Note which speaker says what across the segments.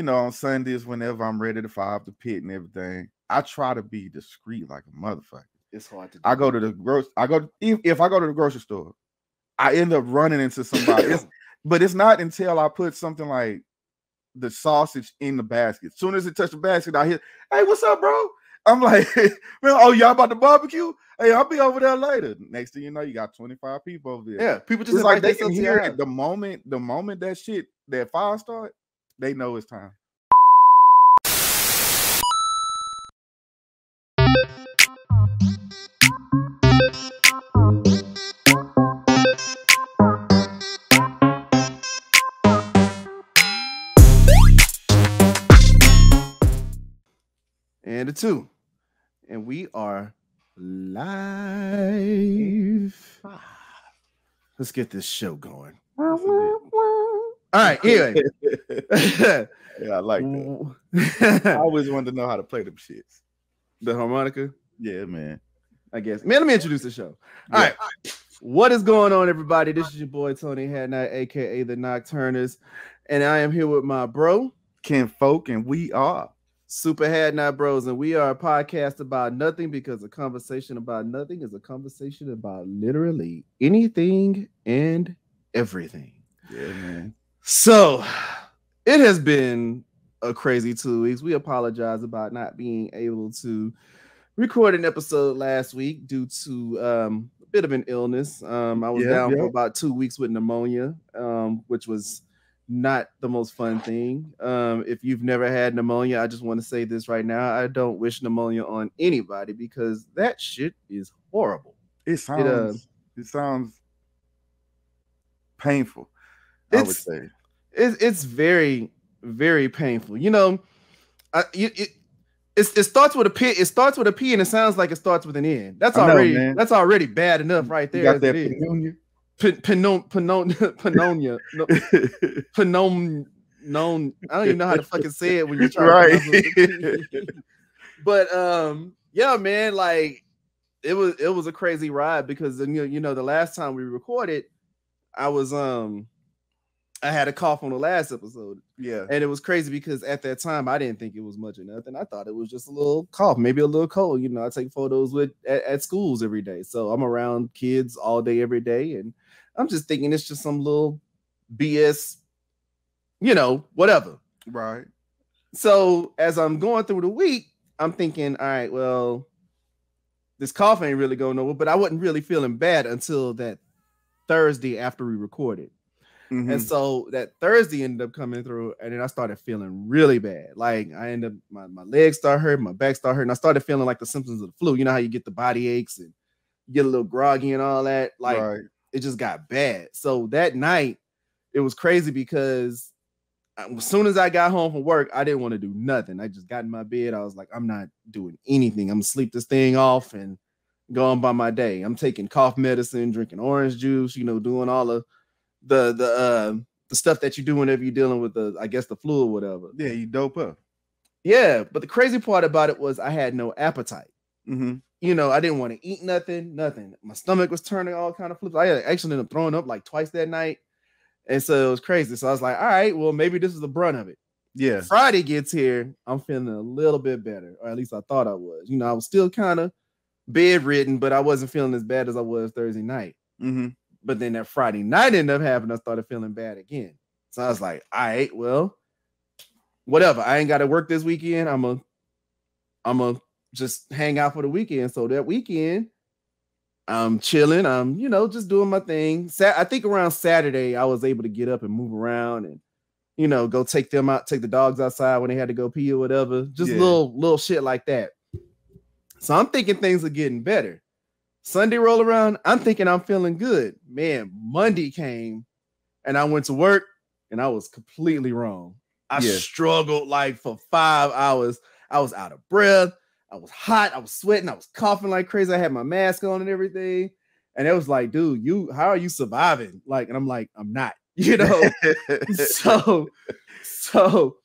Speaker 1: on Sundays, whenever I'm ready to fire up the pit and everything, I try to be discreet like a motherfucker.
Speaker 2: It's hard to do.
Speaker 1: I go to the if I go to the grocery store, I end up running into somebody. But it's not until I put something like the sausage in the basket. As soon as it touched the basket, I hear, "Hey, what's up, bro?" I'm like, "Man, oh, y'all about to barbecue? Hey, I'll be over there later." Next thing you know, you got 25 people over there.
Speaker 2: Yeah, people just
Speaker 1: like they can hear it the moment that fire start, they know it's time.
Speaker 2: And the 2. And we are live. Let's get this show going. All right, anyway.
Speaker 1: Yeah, I like that. I always wanted to know how to play them shits.
Speaker 2: The harmonica?
Speaker 1: Yeah, man.
Speaker 2: I guess. Man, let me introduce the show. All right. What is going on, everybody? This is your boy, Tony Hadnot, a.k.a. The Nocturners. And I am here with my bro,
Speaker 1: Ken Folk, and we are
Speaker 2: Super Hadnot Bros, and we are a podcast about nothing because a conversation about nothing is a conversation about literally anything and everything.
Speaker 1: Yeah, man.
Speaker 2: So it has been a crazy 2 weeks. We apologize about not being able to record an episode last week due to a bit of an illness. I was down for about 2 weeks with pneumonia, which was not the most fun thing. If you've never had pneumonia, I just want to say this right now. I don't wish pneumonia on anybody because that shit is horrible.
Speaker 1: It sounds painful. I would say
Speaker 2: it's very, very painful. You know, it starts with a P. It starts with a P, and it sounds like it starts with an N. That's already bad enough right there.
Speaker 1: You got that pneumonia.
Speaker 2: Pneumonia. I don't even know how to fucking say it when you're trying to but yeah, man, like it was a crazy ride because you know the last time we recorded, I was I had a cough on the last episode.
Speaker 1: Yeah.
Speaker 2: And it was crazy because at that time I didn't think it was much of nothing. I thought it was just a little cough, maybe a little cold. You know, I take photos at schools every day. So I'm around kids all day, every day. And I'm just thinking it's just some little BS, you know, whatever.
Speaker 1: Right.
Speaker 2: So as I'm going through the week, I'm thinking, all right, well, this cough ain't really going nowhere, but I wasn't really feeling bad until that Thursday after we recorded. Mm-hmm. And so that Thursday ended up coming through, and then I started feeling really bad. Like I ended up, my legs start hurting, my back start hurting. I started feeling like the symptoms of the flu. You know how you get the body aches and you get a little groggy and all that? Like It just got bad. So that night, it was crazy because as soon as I got home from work, I didn't want to do nothing. I just got in my bed. I was like, I'm not doing anything. I'm gonna sleep this thing off and go on by my day. I'm taking cough medicine, drinking orange juice, you know, doing all of the stuff that you do whenever you're dealing with the flu or whatever.
Speaker 1: Yeah, you dope up.
Speaker 2: Yeah, but the crazy part about it was I had no appetite.
Speaker 1: Mm-hmm.
Speaker 2: You know, I didn't want to eat nothing. My stomach was turning all kind of flips. I actually ended up throwing up like twice that night. And so it was crazy. So I was like, all right, well, maybe this is the brunt of it.
Speaker 1: Yeah.
Speaker 2: Friday gets here. I'm feeling a little bit better, or at least I thought I was. You know, I was still kind of bedridden, but I wasn't feeling as bad as I was Thursday night.
Speaker 1: Mm-hmm.
Speaker 2: But then that Friday night ended up happening. I started feeling bad again. So I was like, all right, well, whatever. I ain't got to work this weekend. I'm a just hang out for the weekend. So that weekend, I'm chilling. I'm, you know, just doing my thing. I think around Saturday, I was able to get up and move around and, you know, go take the dogs outside when they had to go pee or whatever. Just little shit like that. So I'm thinking things are getting better. Sunday roll around, I'm thinking I'm feeling good. Man, Monday came and I went to work and I was completely wrong. I struggled like for 5 hours. I was out of breath. I was hot. I was sweating. I was coughing like crazy. I had my mask on and everything. And it was like, dude, how are you surviving? Like, and I'm like, I'm not, you know? so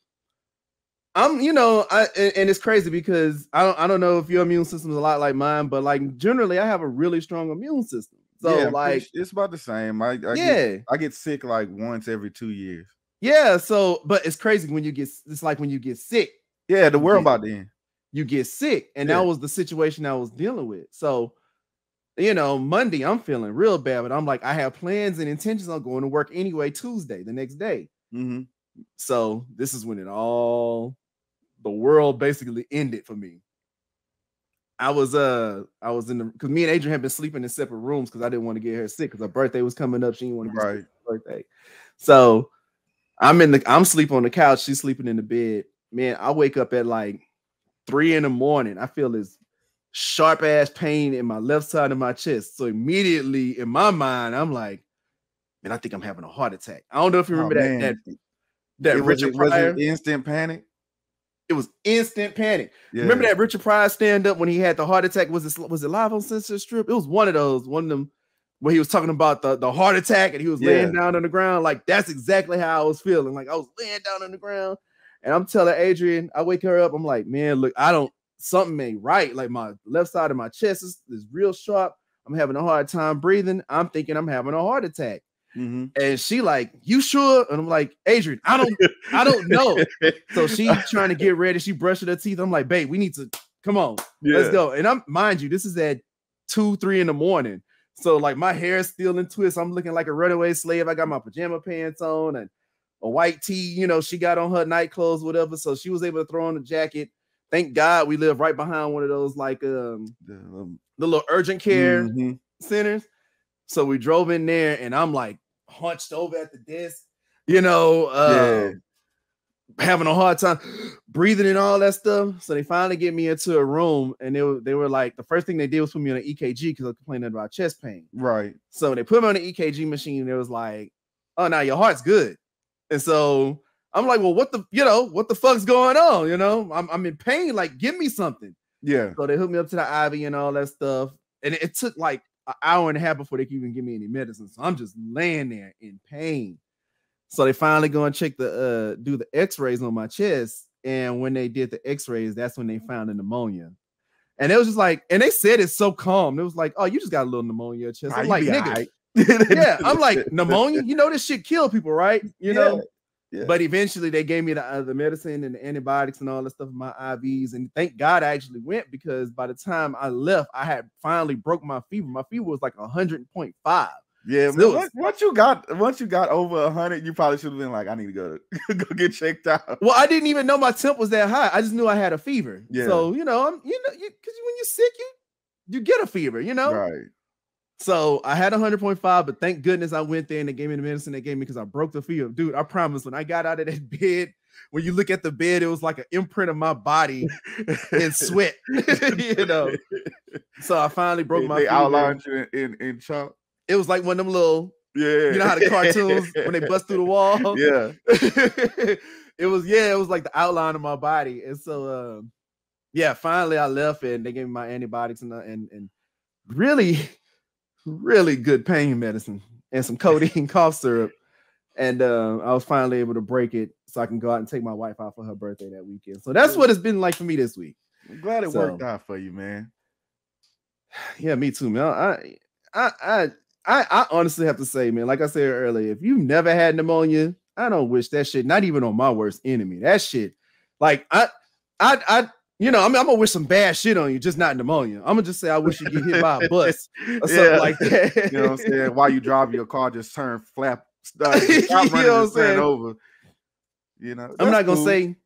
Speaker 2: I'm, you know, and it's crazy because I don't know if your immune system is a lot like mine, but like generally I have a really strong immune system. So like
Speaker 1: it's about the same. I get sick like once every 2 years.
Speaker 2: Yeah, so but it's crazy when you get it's like when you get sick.
Speaker 1: Yeah, the world about then.
Speaker 2: You get sick, and that was the situation I was dealing with. So, Monday I'm feeling real bad, but I'm like, I have plans and intentions on going to work anyway. Tuesday, the next day.
Speaker 1: Mm-hmm.
Speaker 2: So this is when the world basically ended for me. I was in the because me and Adrian had been sleeping in separate rooms because I didn't want to get her sick because her birthday was coming up. She didn't want to be sick for her birthday. So I'm sleeping on the couch. She's sleeping in the bed. Man, I wake up at like 3 a.m. I feel this sharp ass pain in my left side of my chest. So immediately in my mind, I'm like, man, I think I'm having a heart attack. I don't know if you remember that Richard Pryor.
Speaker 1: Was it instant panic?
Speaker 2: It was instant panic. Yeah. Remember that Richard Pryor stand up when he had the heart attack? Was it live on Censored Strip? It was one of them where he was talking about the heart attack and he was laying down on the ground. Like that's exactly how I was feeling. Like I was laying down on the ground. And I'm telling Adrian, I wake her up. I'm like, man, look, something ain't right. Like my left side of my chest is real sharp. I'm having a hard time breathing. I'm thinking I'm having a heart attack. Mm-hmm. And she like, you sure? And I'm like, Adrian, I don't know. So she's trying to get ready. She brushing her teeth. I'm like, babe, we need to come on. Let's go. And mind you, this is at 2-3 in the morning. So like my hair is still in twists. I'm looking like a runaway slave. I got my pajama pants on and a white tee, she got on her night clothes, whatever. So she was able to throw on a jacket. Thank God we live right behind one of those like the little urgent care centers. So we drove in there and I'm like hunched over at the desk, having a hard time breathing and all that stuff. So they finally get me into a room and they were like, the first thing they did was put me on an EKG because I was complaining about chest pain. Right. So they put me on the EKG machine and it was like, oh, now your heart's good. And so I'm like, well, what the fuck's going on? I'm in pain. Like, give me something. Yeah. So they hooked me up to the IV and all that stuff. And it took like an hour and a half before they could even give me any medicine. So I'm just laying there in pain. So they finally go and check do the x-rays on my chest. And when they did the x-rays, that's when they found the pneumonia. And it was just like, and they said it so calm. It was like, oh, you just got a little pneumonia in your chest. I'm like, nigga. Right. Yeah, I'm like, pneumonia, this shit kill people, right? Yeah. But eventually they gave me the medicine and the antibiotics and all that stuff in my IVs. And thank God I actually went because by the time I left, I had finally broke my fever. My fever was like 100.5. Yeah,
Speaker 1: so once you got over 100, you probably should have been like, I need to go get checked out.
Speaker 2: Well, I didn't even know my temp was that high. I just knew I had a fever. Yeah. So because when you're sick, you get a fever, Right. So I had 100.5, but thank goodness I went there and they gave me the medicine they gave me because I broke the fever. Dude, I promise when I got out of that bed, when you look at the bed, it was like an imprint of my body in sweat, So I finally broke my fever.
Speaker 1: They outlined you in chalk.
Speaker 2: It was like one of them little, how the cartoons when they bust through the wall. Yeah. It was like the outline of my body. And so, finally I left and they gave me my antibiotics and really, really good pain medicine and some codeine cough syrup. And I was finally able to break it so I can go out and take my wife out for her birthday that weekend. So that's what it's been like for me this week.
Speaker 1: I'm glad it worked out for you, man.
Speaker 2: Yeah, me too, man. I honestly have to say, man, like I said earlier, if you've never had pneumonia, I don't wish that shit, not even on my worst enemy. That shit, like I'm gonna wish some bad shit on you, just not pneumonia. I'm gonna just say I wish you get hit by a bus or something like that.
Speaker 1: You know what I'm saying? While you drive your car, just turn stop running, just turn over.
Speaker 2: I'm not gonna say.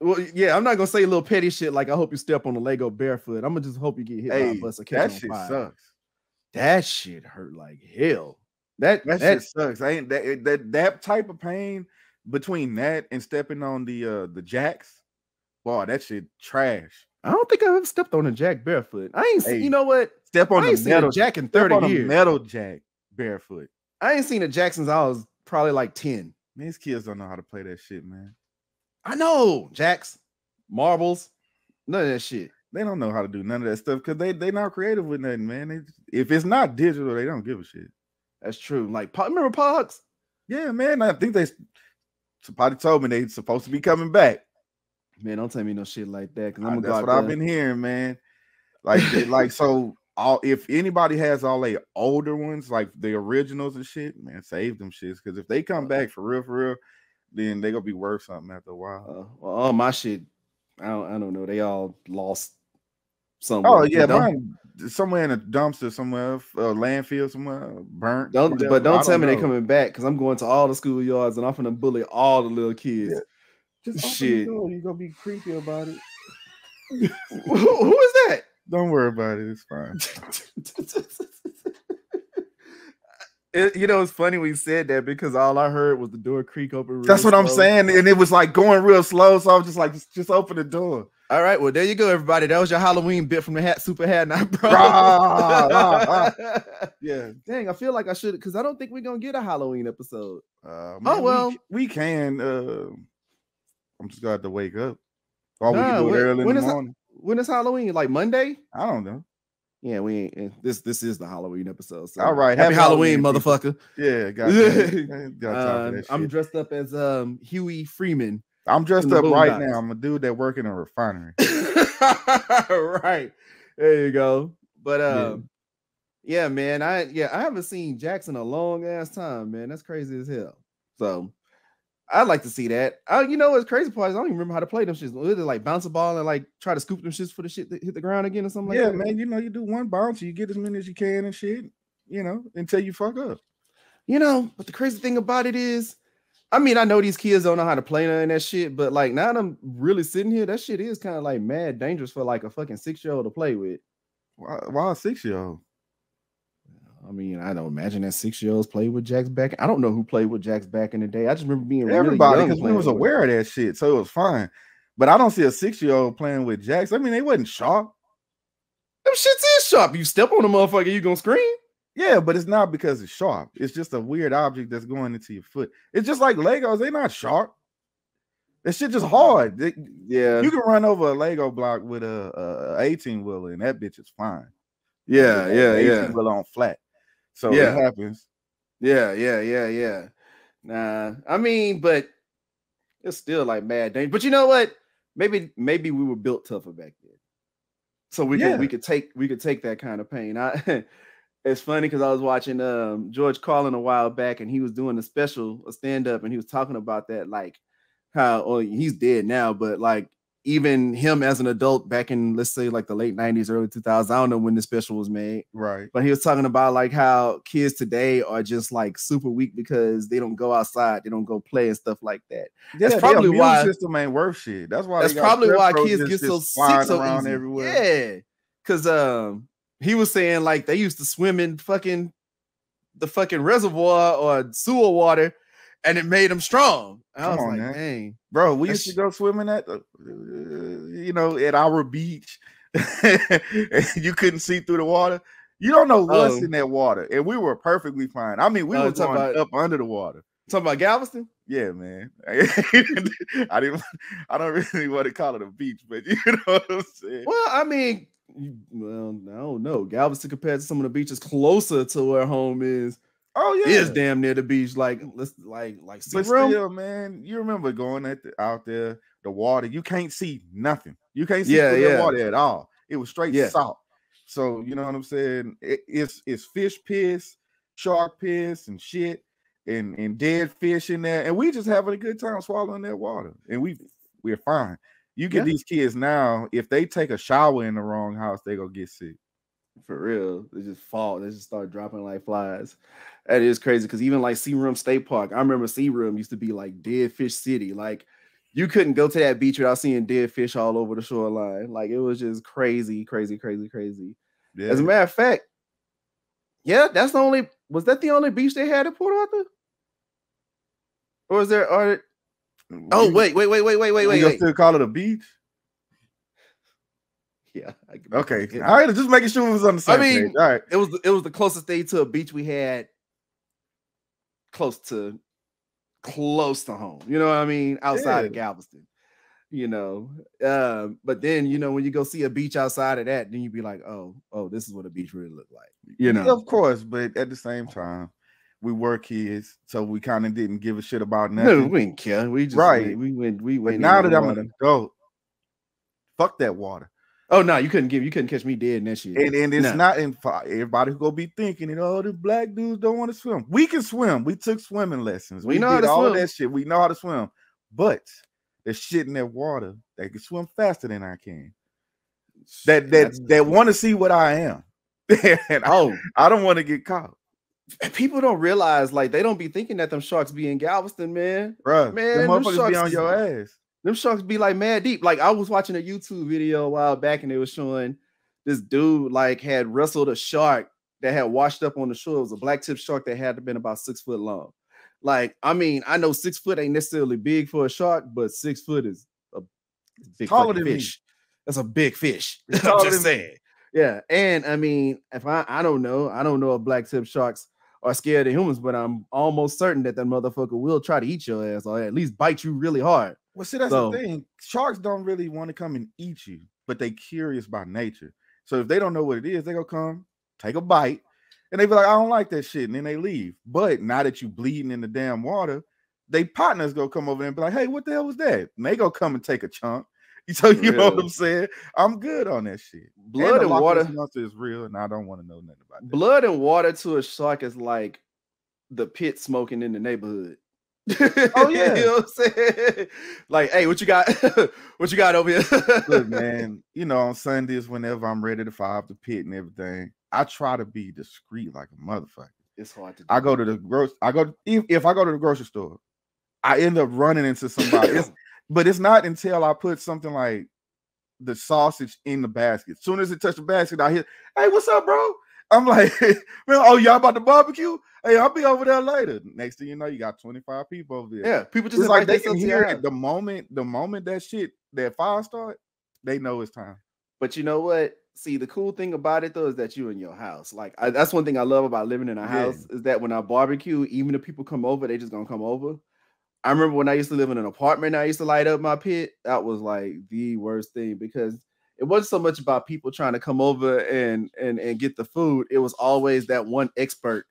Speaker 2: Well, yeah, I'm not gonna say little petty shit like I hope you step on the Lego barefoot. I'm gonna just hope you get hit by a bus or catch on fire. Sucks. That shit hurt like hell. That
Speaker 1: shit sucks. Ain't that type of pain between that and stepping on the jacks? Boy, that shit trash.
Speaker 2: I don't think I've ever stepped on a jack barefoot. I ain't seen, you know what?
Speaker 1: Step on the metal
Speaker 2: jack in 30 years.
Speaker 1: Metal jack barefoot.
Speaker 2: I ain't seen a jack since I was probably like 10.
Speaker 1: Man, these kids don't know how to play that shit, man.
Speaker 2: I know. Jacks, marbles, none of that shit.
Speaker 1: They don't know how to do none of that stuff because they not creative with nothing, man. If it's not digital, they don't give a shit.
Speaker 2: That's true. Like, remember Pogs?
Speaker 1: Yeah, man. I think somebody told me they supposed to be coming back.
Speaker 2: Man, don't tell me no shit like that.
Speaker 1: That's what I've been hearing, man. Like so. If anybody has all the older ones, like the originals and shit, man, save them shits. Because if they come back for real, then they gonna be worth something after a while.
Speaker 2: Well, all my shit, I don't know. They all lost somewhere.
Speaker 1: Oh yeah, mine somewhere in a dumpster somewhere, landfill somewhere, burnt.
Speaker 2: Don't tell me they're
Speaker 1: know.
Speaker 2: coming back because I'm going to all the schoolyards and I'm gonna bully all the little kids.
Speaker 1: Yeah. Just open the door. You're gonna be creepy about it.
Speaker 2: Who is that?
Speaker 1: Don't worry about it. It's fine.
Speaker 2: It's funny when you said that because all I heard was the door creak open.
Speaker 1: That's what I'm saying, and it was like going real slow. So I was just like, just open the door.
Speaker 2: All right, well there you go, everybody. That was your Halloween bit from the Super Hadnot, bro.
Speaker 1: Yeah.
Speaker 2: Dang, I feel like I should because I don't think we're gonna get a Halloween episode.
Speaker 1: We can. I'm just gonna have to wake up. Or we can do it early in the morning.
Speaker 2: When is Halloween? Like Monday?
Speaker 1: I don't know.
Speaker 2: Yeah, we ain't. This is the Halloween episode. So.
Speaker 1: All right,
Speaker 2: happy Halloween, motherfucker.
Speaker 1: Yeah, got
Speaker 2: I'm dressed up as Huey Freeman.
Speaker 1: I'm dressed up right now. I'm a dude that work in a refinery.
Speaker 2: Right. There you go. But yeah, man. I haven't seen Jackson a long ass time, man. That's crazy as hell. So I'd like to see that. What's crazy part is I don't even remember how to play them shits. Was it like bounce a ball and like try to scoop them shits for the shit that hit the ground again or something like that?
Speaker 1: Yeah, man. You do one bounce, you get as many as you can and shit, until you fuck up.
Speaker 2: But the crazy thing about it is, I mean, I know these kids don't know how to play none of that shit, but like now that I'm really sitting here, that shit is kind of like mad dangerous for like a fucking 6-year-old to play with.
Speaker 1: Why a 6-year-old?
Speaker 2: I mean, I don't imagine that 6-year-olds play with jacks back. I don't know who played with jacks back in the day. I just remember being
Speaker 1: everybody because we was aware of that shit, so it was fine. But I don't see a 6-year-old playing with jacks. I mean, they wasn't sharp.
Speaker 2: Them shits is sharp. You step on a motherfucker, you gonna scream.
Speaker 1: Yeah, but it's not because it's sharp. It's just a weird object that's going into your foot. It's just like Legos. They're not sharp. That shit just hard. You can run over a Lego block with a 18-wheeler and that bitch is fine.
Speaker 2: Yeah.
Speaker 1: 18-wheeler on flat. So it happens.
Speaker 2: Yeah. Nah, I mean, but it's still like mad dangerous. But you know what? Maybe we were built tougher back then, so we could take that kind of pain. It's funny because I was watching George Carlin a while back, and he was doing a stand-up, and he was talking about that, like how he's dead now, but like even him as an adult back in, let's say, like the late 90s, early 2000s, I don't know when the special was made.
Speaker 1: Right.
Speaker 2: But he was talking about like how kids today are just like super weak because they don't go outside. They don't go play and stuff like that.
Speaker 1: Yeah, that's probably why the system ain't worth shit. That's why.
Speaker 2: That's probably why kids get so sick so
Speaker 1: around
Speaker 2: easy.
Speaker 1: Everywhere.
Speaker 2: Yeah. Because he was saying like they used to swim in the fucking reservoir or sewer water and it made them strong. I was like, dang.
Speaker 1: Bro, we used to go swimming at at our beach. You couldn't see through the water. You don't know what's in that water. And we were perfectly fine. I mean, we were going up under the water.
Speaker 2: Talking about Galveston?
Speaker 1: Yeah, man. I don't really want to call it a beach, but you know what I'm saying.
Speaker 2: Well, I mean, I don't know. Galveston compared to some of the beaches closer to where home is.
Speaker 1: Oh yeah,
Speaker 2: is damn near the beach. Like
Speaker 1: but still, man, you remember going out there, the water. You can't see nothing. You can't see the water at all. It was straight salt. So you know what I'm saying. It's fish piss, shark piss, and shit, and dead fish in there, and we just having a good time swallowing that water, and we're fine. You get these kids now, if they take a shower in the wrong house, they gonna get sick.
Speaker 2: For real. They just fall. They just start dropping like flies. That is crazy because even like Searoom State Park, I remember Searoom used to be like dead fish city. Like you couldn't go to that beach without seeing dead fish all over the shoreline. Like it was just crazy. Yeah. As a matter of fact, was that the only beach they had at Port Arthur? Or is there wait.
Speaker 1: You still call it a beach?
Speaker 2: Yeah.
Speaker 1: Okay. All right. Just making sure it was on the same page. All right.
Speaker 2: It was the closest thing to a beach we had close to home. You know what I mean? Outside of Galveston. But then when you go see a beach outside of that, then you be like, oh, this is what a beach really look like.
Speaker 1: Yeah, of course, but at the same time, we were kids, so we kind of didn't give a shit about nothing.
Speaker 2: No, we didn't care. We just
Speaker 1: we went.
Speaker 2: But
Speaker 1: now that I'm an adult, fuck that water.
Speaker 2: Oh no, you couldn't catch me dead in that shit.
Speaker 1: And it's not in everybody who go be thinking, the black dudes don't want to swim. We can swim. We took swimming lessons. We
Speaker 2: know
Speaker 1: did all
Speaker 2: swim.
Speaker 1: of that shit. We know how to swim. But there's shit in that water that can swim faster than I can. That want to see what I am. And I don't want to get caught.
Speaker 2: People don't realize, like, they don't be thinking that them sharks be in Galveston, man.
Speaker 1: Bro, man, them motherfuckers be on your ass.
Speaker 2: Them sharks be like mad deep. Like, I was watching a YouTube video a while back, and they was showing this dude like had wrestled a shark that had washed up on the shore. It was a black tip shark that had been about 6 foot long. Like, I mean, I know 6 foot ain't necessarily big for a shark, but 6 foot is a big fish. That's a big fish. I'm just saying. Yeah, and I mean, if I don't know if black tip sharks are scared of humans, but I'm almost certain that motherfucker will try to eat your ass or at least bite you really hard.
Speaker 1: Well, see, that's the thing. Sharks don't really want to come and eat you, but they curious by nature. So if they don't know what it is, they gonna come, take a bite, and they be like, I don't like that shit, and then they leave. But now that you bleeding in the damn water, they partners go come over there and be like, hey, what the hell was that? And they go come and take a chunk. So you know what I'm saying? I'm good on that shit.
Speaker 2: Blood and water
Speaker 1: is real, and I don't want to know nothing about that.
Speaker 2: Blood and water to a shark is like the pit smoking in the neighborhood.
Speaker 1: Oh yeah,
Speaker 2: you know what I'm saying? Like, hey, what you got? What you got over here?
Speaker 1: Look, man, on Sundays, whenever I'm ready to fire up the pit and everything, I try to be discreet like a motherfucker.
Speaker 2: It's hard to do.
Speaker 1: I go to the if I go to the grocery store, I end up running into somebody. But it's not until I put something like the sausage in the basket. As soon as it touched the basket, I hear, hey, what's up, bro? I'm like, man, oh, y'all about to barbecue? Hey, I'll be over there later. Next thing you know, you got 25 people over there.
Speaker 2: Yeah, people just
Speaker 1: like they can hear it the moment that fire start, they know it's time.
Speaker 2: But you know what? See, the cool thing about it though is that you're in your house. Like, that's one thing I love about living in a house is that when I barbecue, even if people come over, they just gonna come over. I remember when I used to live in an apartment, I used to light up my pit. That was like the worst thing because it wasn't so much about people trying to come over and get the food. It was always that one expert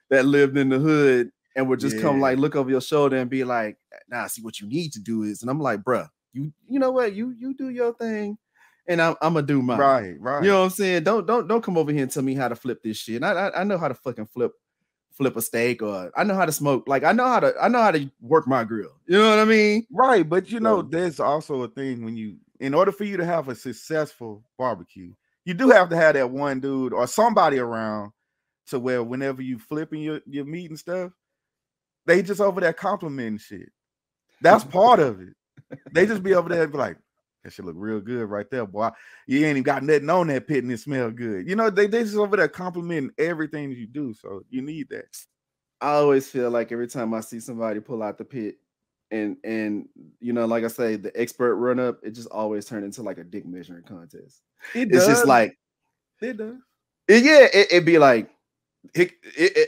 Speaker 2: that lived in the hood and would just come like look over your shoulder and be like, nah, see what you need to do is. And I'm like, bruh, you know what? You do your thing and I'm gonna do mine.
Speaker 1: Right.
Speaker 2: You know what I'm saying? Don't come over here and tell me how to flip this shit. I know how to fucking flip a steak, or I know how to smoke. Like I know how to work my grill. You know what I mean?
Speaker 1: Right. But there's also a thing when in order for you to have a successful barbecue, you do have to have that one dude or somebody around to where whenever you flipping your meat and stuff, they just over there complimenting shit. That's part of it. They just be over there and be like, that shit look real good right there, boy. You ain't even got nothing on that pit and it smell good. They just over there complimenting everything you do. So you need that.
Speaker 2: I always feel like every time I see somebody pull out the pit and like I say, the expert run up, it just always turned into like a dick measuring contest. It's just like
Speaker 1: it does.
Speaker 2: It'd be like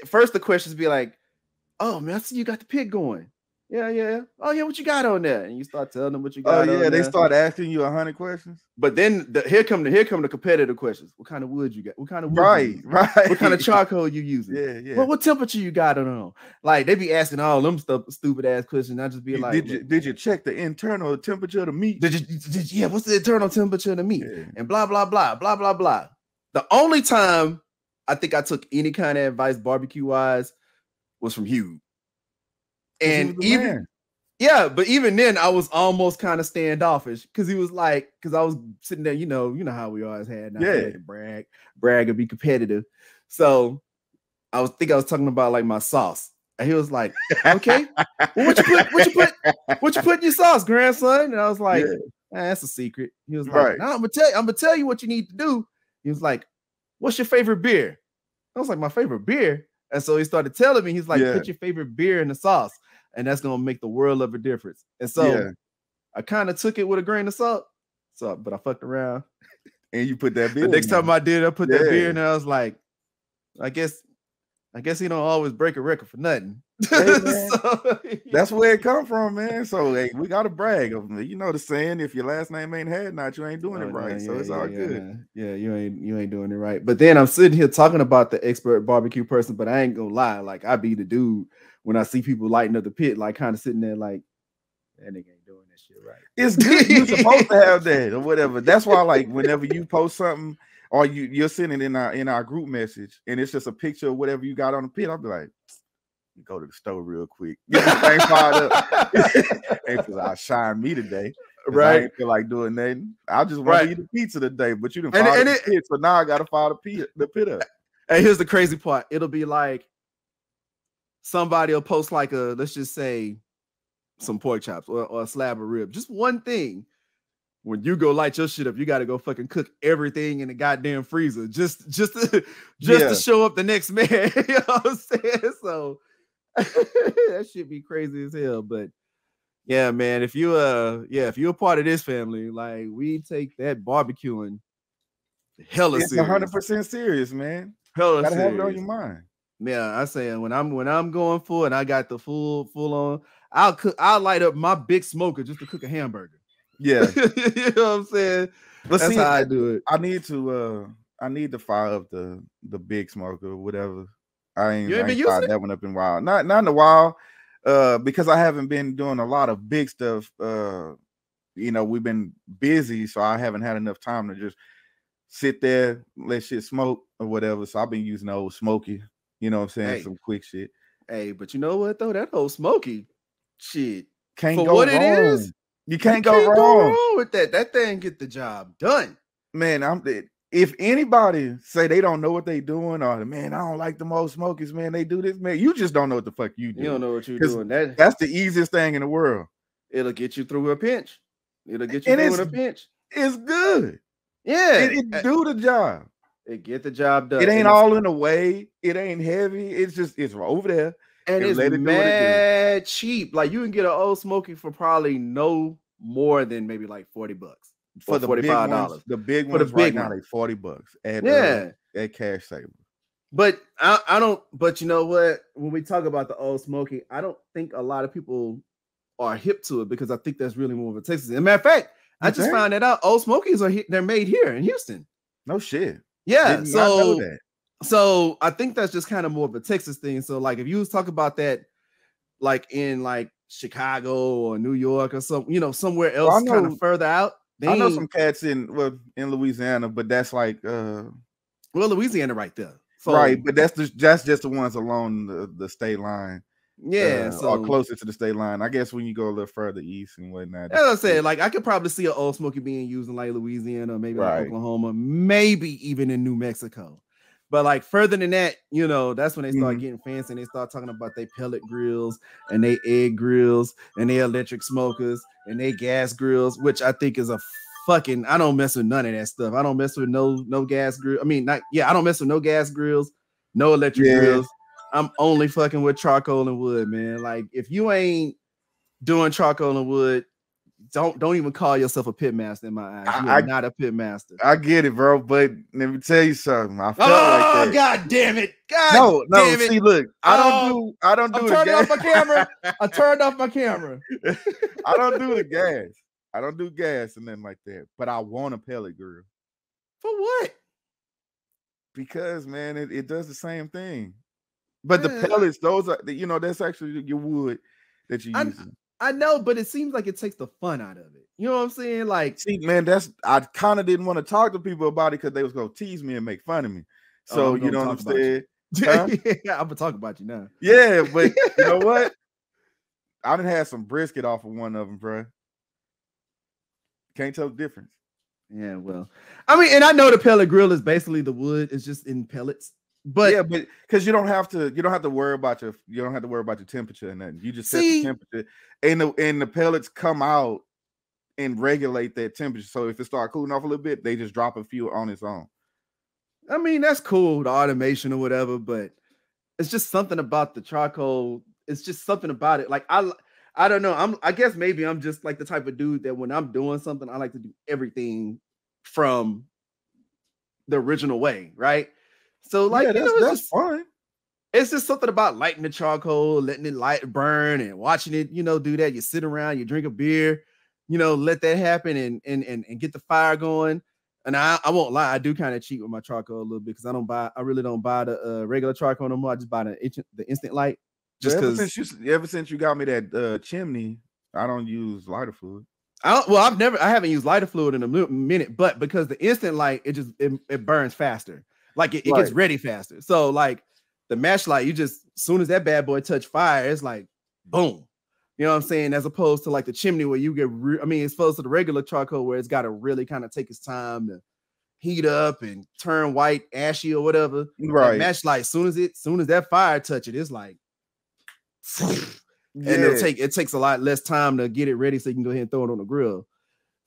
Speaker 2: first the questions be like, oh man, I see you got the pit going. Yeah. Oh yeah, what you got on there? And you start telling them what you got.
Speaker 1: Oh yeah, they start asking you 100 questions.
Speaker 2: But then here come the competitive questions. What kind of wood you got? What kind of wood
Speaker 1: right?
Speaker 2: What kind of charcoal you using?
Speaker 1: Yeah.
Speaker 2: What temperature you got it on? Like they be asking all them stupid ass questions. I just be like,
Speaker 1: did you check the internal temperature of the meat?
Speaker 2: What's the internal temperature of the meat?
Speaker 1: Yeah.
Speaker 2: And blah blah blah blah blah blah. The only time I think I took any kind of advice barbecue wise was from Hugh. And but even then I was almost kind of standoffish because he was like, because I was sitting there, you know how we always had to brag and be competitive. So I was talking about like my sauce. And he was like, okay, well, what you put in your sauce, grandson? And I was like, that's a secret. He was like, no, I'm gonna tell you what you need to do. He was like, what's your favorite beer? I was like, my favorite beer. And so he started telling me, he's like, put your favorite beer in the sauce. And that's going to make the world of a difference. And so I kind of took it with a grain of salt. But I fucked around.
Speaker 1: And you put that beer.
Speaker 2: The next time I did, I put that beer in, and I was like, I guess he don't always break a record for nothing.
Speaker 1: Hey, that's where it come from, man. So hey, we got to brag. You know the saying, if your last name ain't Hadnot, you ain't doing it right. So it's all good.
Speaker 2: Yeah, you ain't doing it right. But then I'm sitting here talking about the expert barbecue person, but I ain't gonna lie. Like I be the dude when I see people lighting up the pit, like kind of sitting there like, that nigga ain't doing that shit right.
Speaker 1: It's good. You're supposed to have that or whatever. That's why, like, whenever you post something or you're sending in our group message and it's just a picture of whatever you got on the pit, I'll be like, go to the store real quick. Get this thing fired up. Ain't because I shine me today. Right. I ain't feel like doing nothing. I just want to eat a pizza today, but you didn't fire the pit, so now I gotta fire the pit up.
Speaker 2: And here's the crazy part. It'll be like somebody will post like let's just say some pork chops or a slab of rib. Just one thing. When you go light your shit up, you got to go fucking cook everything in the goddamn freezer just to show up the next man. You know what I'm saying? So that should be crazy as hell. But yeah, man, if you're a part of this family, like we take that barbecuing hella serious.
Speaker 1: 100% serious, man.
Speaker 2: Hella
Speaker 1: gotta
Speaker 2: serious.
Speaker 1: Have it on your mind.
Speaker 2: Yeah, I say when I'm going for it and I got the full on, I'll light up my big smoker just to cook a hamburger.
Speaker 1: Yeah.
Speaker 2: You know what I'm saying? That's how I do it.
Speaker 1: I need to fire up the big smoker or whatever. I ain't fired that one up in a while. Not in a while. Because I haven't been doing a lot of big stuff. We've been busy, so I haven't had enough time to just sit there, let shit smoke or whatever. So I've been using the old Smoky, you know what I'm saying? Hey, some quick shit.
Speaker 2: Hey, but you know what though? That old Smoky shit
Speaker 1: can't go wrong. It is, you can't go wrong
Speaker 2: with that. That thing get the job done.
Speaker 1: Man, if anybody say they don't know what they doing, or man, I don't like them old Smokies, man, they do this, man, you just don't know what the fuck you do.
Speaker 2: You don't know what you're doing.
Speaker 1: That's the easiest thing in the world.
Speaker 2: It'll get you through a pinch. It'll get you through a pinch.
Speaker 1: It's good.
Speaker 2: Yeah,
Speaker 1: it do the job.
Speaker 2: It get the job done.
Speaker 1: It ain't all in the way. It ain't heavy. It's over there.
Speaker 2: And it's mad cheap. Like you can get an old Smoky for probably no more than maybe like $40
Speaker 1: for the $45. The big ones right now, like $40 at Cash Saver.
Speaker 2: But I don't. But you know what? When we talk about the old Smoky, I don't think a lot of people are hip to it because I think that's really more of a Texas. As a matter of fact, I just found that out. Old Smokies they're made here in Houston.
Speaker 1: No shit.
Speaker 2: Yeah. So I think that's just kind of more of a Texas thing. So like if you was talking about that, like in like Chicago or New York or somewhere else kind of further out.
Speaker 1: I know some cats in Louisiana, but that's like
Speaker 2: Louisiana right there.
Speaker 1: So, right, but that's just the ones along the state line.
Speaker 2: Yeah,
Speaker 1: or closer to the state line. I guess when you go a little further east and whatnot.
Speaker 2: As I said, like I could probably see an old Smoky being used in like Louisiana, or maybe like Oklahoma, maybe even in New Mexico. But like further than that, that's when they start getting fancy and they start talking about their pellet grills and they egg grills and they electric smokers and they gas grills, which I think is I don't mess with none of that stuff. I don't mess with no gas grill. I don't mess with no gas grills, no electric grills. I'm only fucking with charcoal and wood, man. Like if you ain't doing charcoal and wood, don't even call yourself a pit master in my eyes. You're not a pit master.
Speaker 1: I get it, bro. But let me tell you something. I felt like that.
Speaker 2: God damn it!
Speaker 1: No. See, look, I don't do the gas.
Speaker 2: I turned off my camera.
Speaker 1: I don't do the gas. I don't do gas and nothing like that. But I want a pellet grill.
Speaker 2: For what?
Speaker 1: Because man, it does the same thing. But the pellets, those are that's actually your wood that you use.
Speaker 2: I know, but it seems like it takes the fun out of it. You know what I'm saying? Like,
Speaker 1: see, man, I kind of didn't want to talk to people about it because they was gonna tease me and make fun of me. So you know what I'm saying?
Speaker 2: Huh? Yeah, I'm gonna talk about you now.
Speaker 1: Yeah, but you know what? I done had some brisket off of one of them, bro. Can't tell the difference.
Speaker 2: Yeah, well, I mean, and I know the pellet grill is basically the wood. It's just in pellets. But
Speaker 1: yeah, but because you don't have to worry about your temperature and nothing. You just set the temperature, and the pellets come out and regulate that temperature. So if it starts cooling off a little bit, they just drop a few on its own.
Speaker 2: I mean, that's cool, the automation or whatever, but it's just something about the charcoal. It's just something about it. Like I don't know. I guess maybe I'm just like the type of dude that when I'm doing something, I like to do everything from the original way, right? So like
Speaker 1: that's fun.
Speaker 2: It's just something about lighting the charcoal, letting it burn and watching it, do that. You sit around, you drink a beer, let that happen and get the fire going. And I won't lie, I do kind of cheat with my charcoal a little bit because I really don't buy the regular charcoal no more. I just buy the instant light. Just
Speaker 1: ever since you got me that chimney, I don't use lighter fluid.
Speaker 2: I haven't used lighter fluid in a minute, but because the instant light, it burns faster. Like it gets ready faster. So like the match light, as soon as that bad boy touch fire, it's like boom. You know what I'm saying? As opposed to like the chimney where you get, it's opposed to the regular charcoal where it's got to really kind of take its time to heat up and turn white, ashy or whatever.
Speaker 1: Right.
Speaker 2: That match light, soon as that fire touch it, it's like, and it takes a lot less time to get it ready so you can go ahead and throw it on the grill.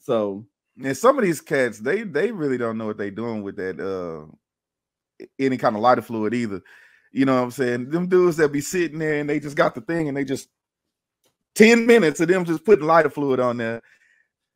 Speaker 2: So,
Speaker 1: and some of these cats, they really don't know what they're doing with that any kind of lighter fluid either. You know what I'm saying? Them dudes that be sitting there and they just got the thing and they just 10 minutes of them just putting lighter fluid on there,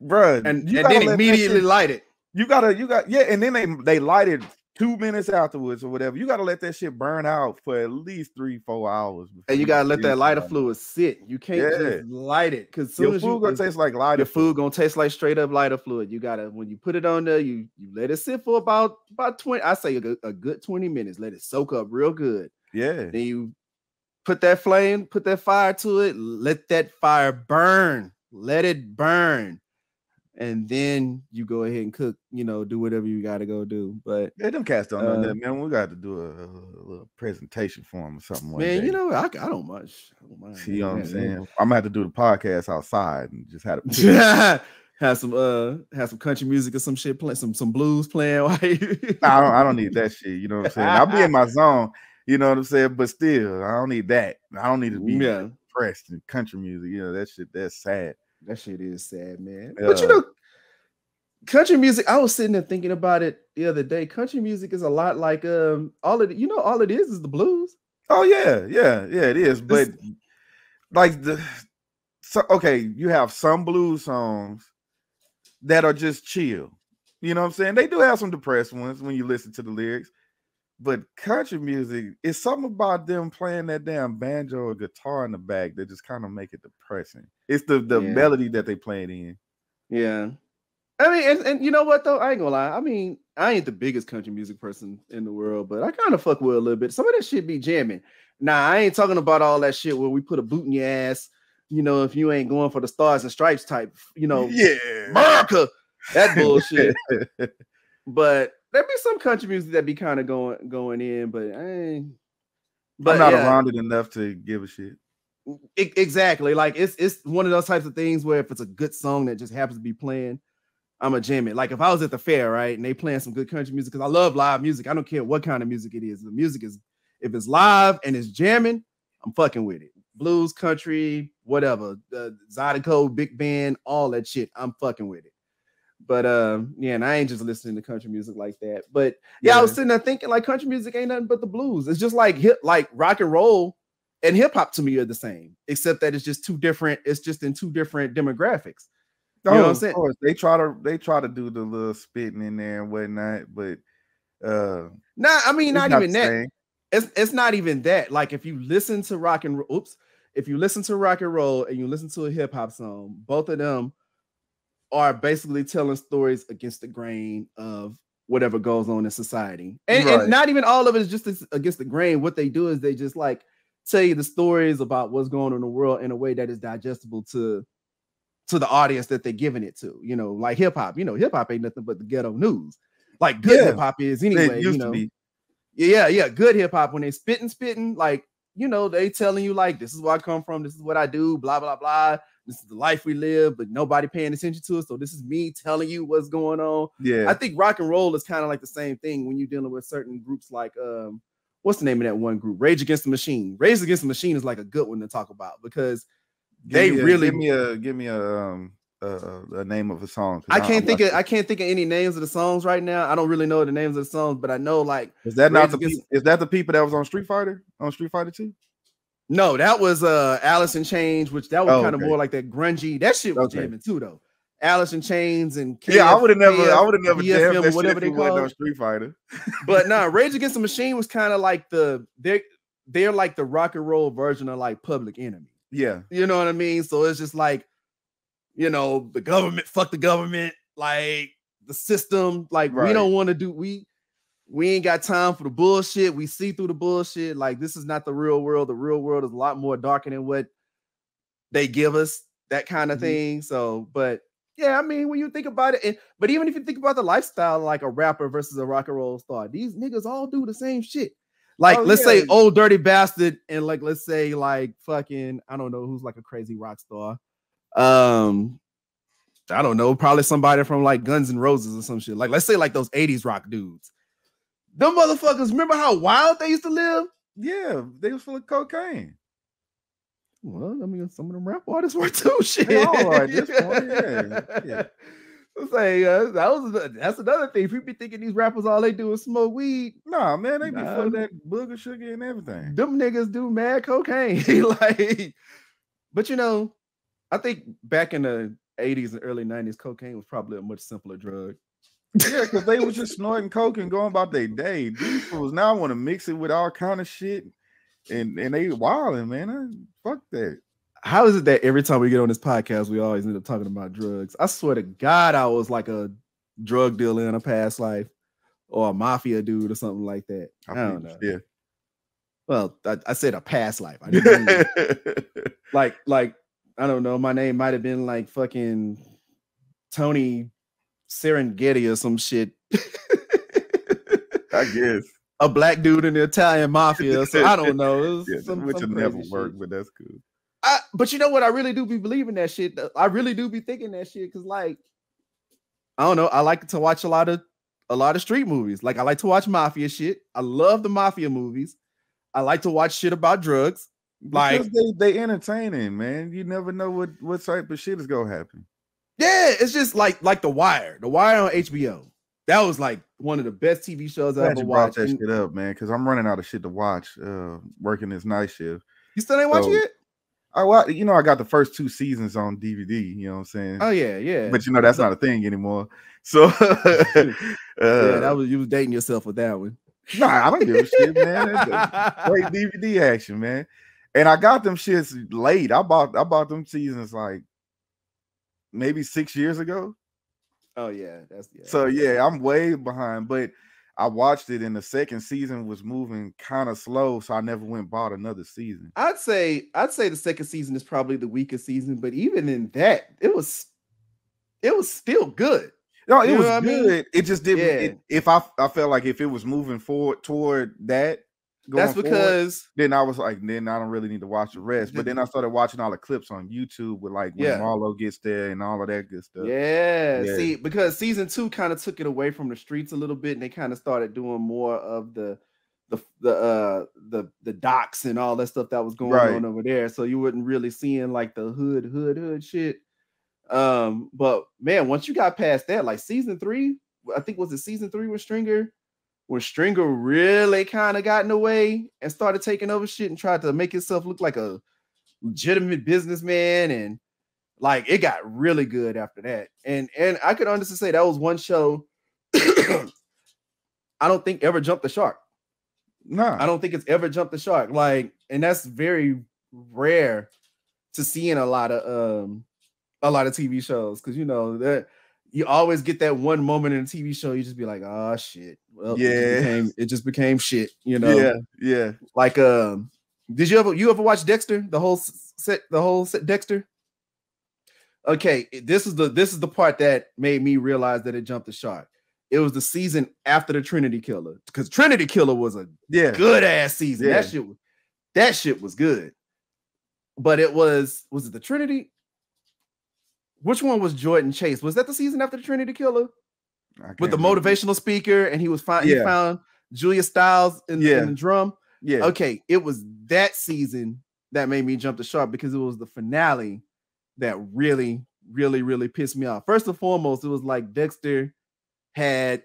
Speaker 1: bruh.
Speaker 2: And then immediately light it.
Speaker 1: You got, and then they light it 2 minutes afterwards or whatever. You got to let that shit burn out for at least 3-4 hours.
Speaker 2: And you got to let that lighter fluid sit. You can't just light it because
Speaker 1: your food gonna taste like lighter.
Speaker 2: Your food gonna taste like straight up lighter fluid. You gotta, when you put it on there, you let it sit for about 20. I say a good 20 minutes. Let it soak up real good.
Speaker 1: Yeah.
Speaker 2: Then you put that fire to it. Let that fire burn. Let it burn. And then you go ahead and cook, do whatever you got to go do. But
Speaker 1: them cats don't know that, man. We got to do a little presentation for them or something.
Speaker 2: Man, I don't mind.
Speaker 1: See, you know what I'm saying? I'm gonna have to do the podcast outside and just have to
Speaker 2: have some country music or some shit playing, some blues playing.
Speaker 1: I don't need that shit. You know what I'm saying? I'll be in my zone. You know what I'm saying? But still, I don't need that. I don't need to be depressed in country music. That shit. That's sad.
Speaker 2: That shit is sad, man. But country music, I was sitting there thinking about it the other day. Country music is a lot like all it is the blues.
Speaker 1: Oh yeah, it is. But you have some blues songs that are just chill. You know what I'm saying? They do have some depressed ones when you listen to the lyrics. But country music, it's something about them playing that damn banjo or guitar in the back that just kind of make it depressing. It's the melody that they play it in.
Speaker 2: Yeah. I mean, and you know what though? I ain't gonna lie. I mean, I ain't the biggest country music person in the world, but I kind of fuck with it a little bit. Some of that shit be jamming. Nah, I ain't talking about all that shit where we put a boot in your ass, if you ain't going for the stars and stripes type, America, that bullshit. But there be some country music that be kind of going in, but I'm
Speaker 1: not around it enough to give a shit.
Speaker 2: Exactly. Like it's one of those types of things where if it's a good song that just happens to be playing, I'm a jam it. Like if I was at the fair, right, and they playing some good country music, because I love live music. I don't care what kind of music it is. The music is, if it's live and it's jamming, I'm fucking with it. Blues, country, whatever, the Zydeco, big band, all that shit, I'm fucking with it. But and I ain't just listening to country music like that. But I was sitting there thinking like country music ain't nothing but the blues. It's just like rock and roll and hip hop to me are the same, except that it's just two different. It's just in two different demographics. You know what I'm saying?
Speaker 1: Of course. They try to do the little spitting in there and whatnot, but
Speaker 2: not even that. It's not even that. Like if you listen to rock and roll and you listen to a hip hop song, both of them are basically telling stories against the grain of whatever goes on in society. And not even all of it is just against the grain. What they do is they just like tell you the stories about what's going on in the world in a way that is digestible to the audience that they're giving it to. Like hip hop. Hip hop ain't nothing but the ghetto news. Like good hip hop is anyway. Good hip hop when they spitting, like they telling you like this is where I come from, this is what I do, blah blah blah. This is the life we live, but nobody paying attention to it. So this is me telling you what's going on.
Speaker 1: Yeah,
Speaker 2: I think rock and roll is kind of like the same thing when you're dealing with certain groups like what's the name of that one group? Rage Against the Machine. Rage Against the Machine is like a good one to talk about because give me
Speaker 1: a name of a song.
Speaker 2: I can't think of any names of the songs right now. I don't really know the names of the songs, but I know like
Speaker 1: is that the people that was on Street Fighter 2?
Speaker 2: No, that was Alice in Chains, which that was kind of more like that grungy. That shit was jamming too, though. Alice in Chains and
Speaker 1: I would have never jammed that
Speaker 2: whatever
Speaker 1: shit if it wasn't on Street Fighter.
Speaker 2: But Rage Against the Machine was kind of like they're like the rock and roll version of like Public Enemy.
Speaker 1: Yeah,
Speaker 2: you know what I mean. So it's just like the government, fuck the government, like the system, like we don't want to do we ain't got time for the bullshit. We see through the bullshit. Like, this is not the real world. The real world is a lot more darker than what they give us, that kind of thing. So, but Yeah, I mean, when you think about it, but even if you think about the lifestyle, like a rapper versus a rock and roll star, these niggas all do the same shit. Like, let's say Old Dirty Bastard, and like, let's say like fucking, I don't know who's like a crazy rock star. I don't know, probably somebody from like Guns N' Roses or some shit. Like, let's say like those 80s rock dudes. Them motherfuckers, remember how wild they used to live?
Speaker 1: Yeah, they was full of cocaine.
Speaker 2: Well, I mean, some of them rap artists were too. Shit.
Speaker 1: They all are at this point. Yeah.
Speaker 2: That's another thing. People be thinking these rappers all they do is smoke weed.
Speaker 1: Nah, man, they be full of that booger sugar and everything.
Speaker 2: Them niggas do mad cocaine. Like, but you know, I think back in the 80s and early 90s, cocaine was probably a much simpler drug.
Speaker 1: Yeah, because they was just snorting coke and going about their day. These fools now want to mix it with all kind of shit, and they wilding, man. Fuck that.
Speaker 2: How is it that every time we get on this podcast, we always end up talking about drugs? I swear to God, I was like a drug dealer in a past life, or a mafia dude, or something like that. I don't know.
Speaker 1: Yeah.
Speaker 2: Well, I said a past life. I didn't mean like I don't know. My name might have been like fucking Tony Serengeti or some shit.
Speaker 1: I guess
Speaker 2: a black dude in the Italian mafia. So I don't know.
Speaker 1: Which will never work, but that's cool.
Speaker 2: But you know what? I really do be believing that shit. I really do be thinking that shit because, like, I don't know. I like to watch a lot of street movies. Like, I like to watch mafia shit. I love the mafia movies. I like to watch shit about drugs.
Speaker 1: Because they entertaining, man. You never know what type of shit is gonna happen.
Speaker 2: Yeah, it's just like The Wire. The Wire on HBO. That was like one of the best TV shows I ever watched.
Speaker 1: That shit up, man, because I'm running out of shit to watch. Working this night shift.
Speaker 2: You still ain't watching it?
Speaker 1: I got the first 2 seasons on DVD. You know what I'm saying?
Speaker 2: Oh yeah.
Speaker 1: But that's not a thing anymore. So
Speaker 2: you was dating yourself with that one.
Speaker 1: Nah, I don't give a shit, man. Great DVD action, man. And I got them shits late. I bought them seasons like maybe 6 years ago.
Speaker 2: Oh yeah,
Speaker 1: So yeah, I'm way behind, but I watched it and the second season was moving kind of slow, so I never went and bought another season.
Speaker 2: I'd say the second season is probably the weakest season, but even in that, it was still good.
Speaker 1: No, it was good. I mean? It just didn't. I felt like if it was moving forward toward that,
Speaker 2: that's because
Speaker 1: then I was like, then I don't really need to watch the rest. But then I started watching all the clips on YouTube with like when Marlo gets there and all of that good stuff.
Speaker 2: Yeah. See, because season 2 kind of took it away from the streets a little bit, and they kind of started doing more of the docks and all that stuff that was going on over there. So you wasn't really seeing like the hood shit. But man, once you got past that, like season 3, I think was it season 3 with Stringer? When Stringer really kind of got in the way and started taking over shit and tried to make himself look like a legitimate businessman, and like it got really good after that. And I could honestly say that was one show I don't think ever jumped the shark.
Speaker 1: No,
Speaker 2: I don't think it's ever jumped the shark. Like, and that's very rare to see in a lot of TV shows, because you know that you always get that one moment in a TV show you just be like, oh shit. Well, it just became shit, you know.
Speaker 1: Yeah.
Speaker 2: Like did you ever watch Dexter? The whole set Dexter? Okay, this is the part that made me realize that it jumped the shark. It was the season after the Trinity Killer, because Trinity Killer was a good ass season. Yeah. That shit was good. But it was it the Trinity? Which one was Jordan Chase? Was that the season after the Trinity Killer? With the motivational speaker, and he found Julia Stiles in the drum. Yeah. Okay, it was that season that made me jump the shark, because it was the finale that really, really, really pissed me off. First and foremost, it was like Dexter had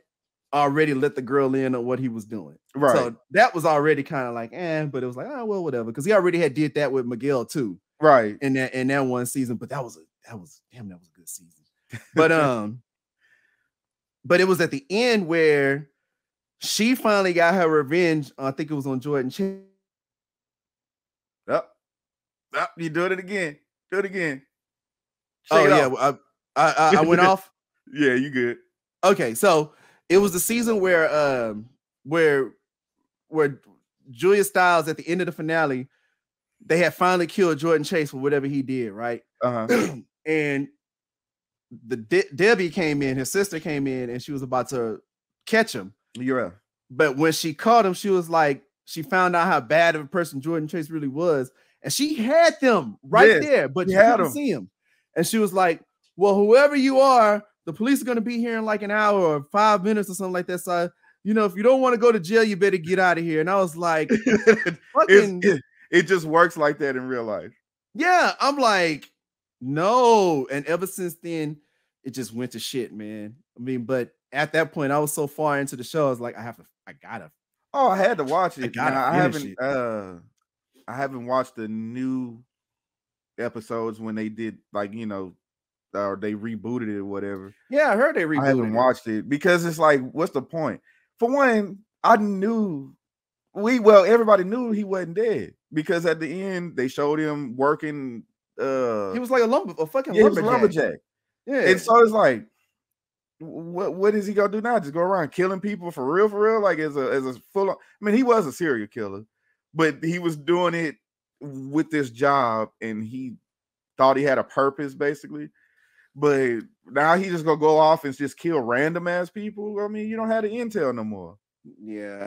Speaker 2: already let the girl in on what he was doing. Right. So that was already kind of like, but it was like, oh well, whatever. Because he already had did that with Miguel too. Right. In that one season. But that was a good season. But it was at the end where she finally got her revenge. I think it was on Jordan Chase.
Speaker 1: You doing it again. Do it again.
Speaker 2: I went off.
Speaker 1: Yeah, you good.
Speaker 2: Okay, so it was the season where Julia Stiles at the end of the finale, they had finally killed Jordan Chase for whatever he did, right?
Speaker 1: Uh-huh.
Speaker 2: And Debbie came in, his sister came in, and she was about to catch him.
Speaker 1: Yeah.
Speaker 2: But when she caught him, she was like, she found out how bad of a person Jordan Chase really was. And she had them right there, but you couldn't see him. And she was like, well, whoever you are, the police are going to be here in like an hour or 5 minutes or something like that. So, if you don't want to go to jail, you better get out of here. And I was like,
Speaker 1: it just works like that in real life.
Speaker 2: Yeah. I'm like, no. And ever since then, it just went to shit, man. I mean, but at that point, I was so far into the show, I was like, I gotta.
Speaker 1: Oh, I had to watch it. I haven't watched the new episodes when they did or they rebooted it or whatever.
Speaker 2: Yeah, I heard they rebooted it.
Speaker 1: I haven't watched it because it's like, what's the point? For one, everybody knew he wasn't dead because at the end they showed him working.
Speaker 2: He was like a fucking
Speaker 1: lumberjack. Yeah, and so it's like, what is he gonna do now? Just go around killing people for real? Like as a full. I mean, he was a serial killer, but he was doing it with this job, and he thought he had a purpose, basically. But now he just gonna go off and just kill random ass people. I mean, you don't have the intel no more.
Speaker 2: Yeah,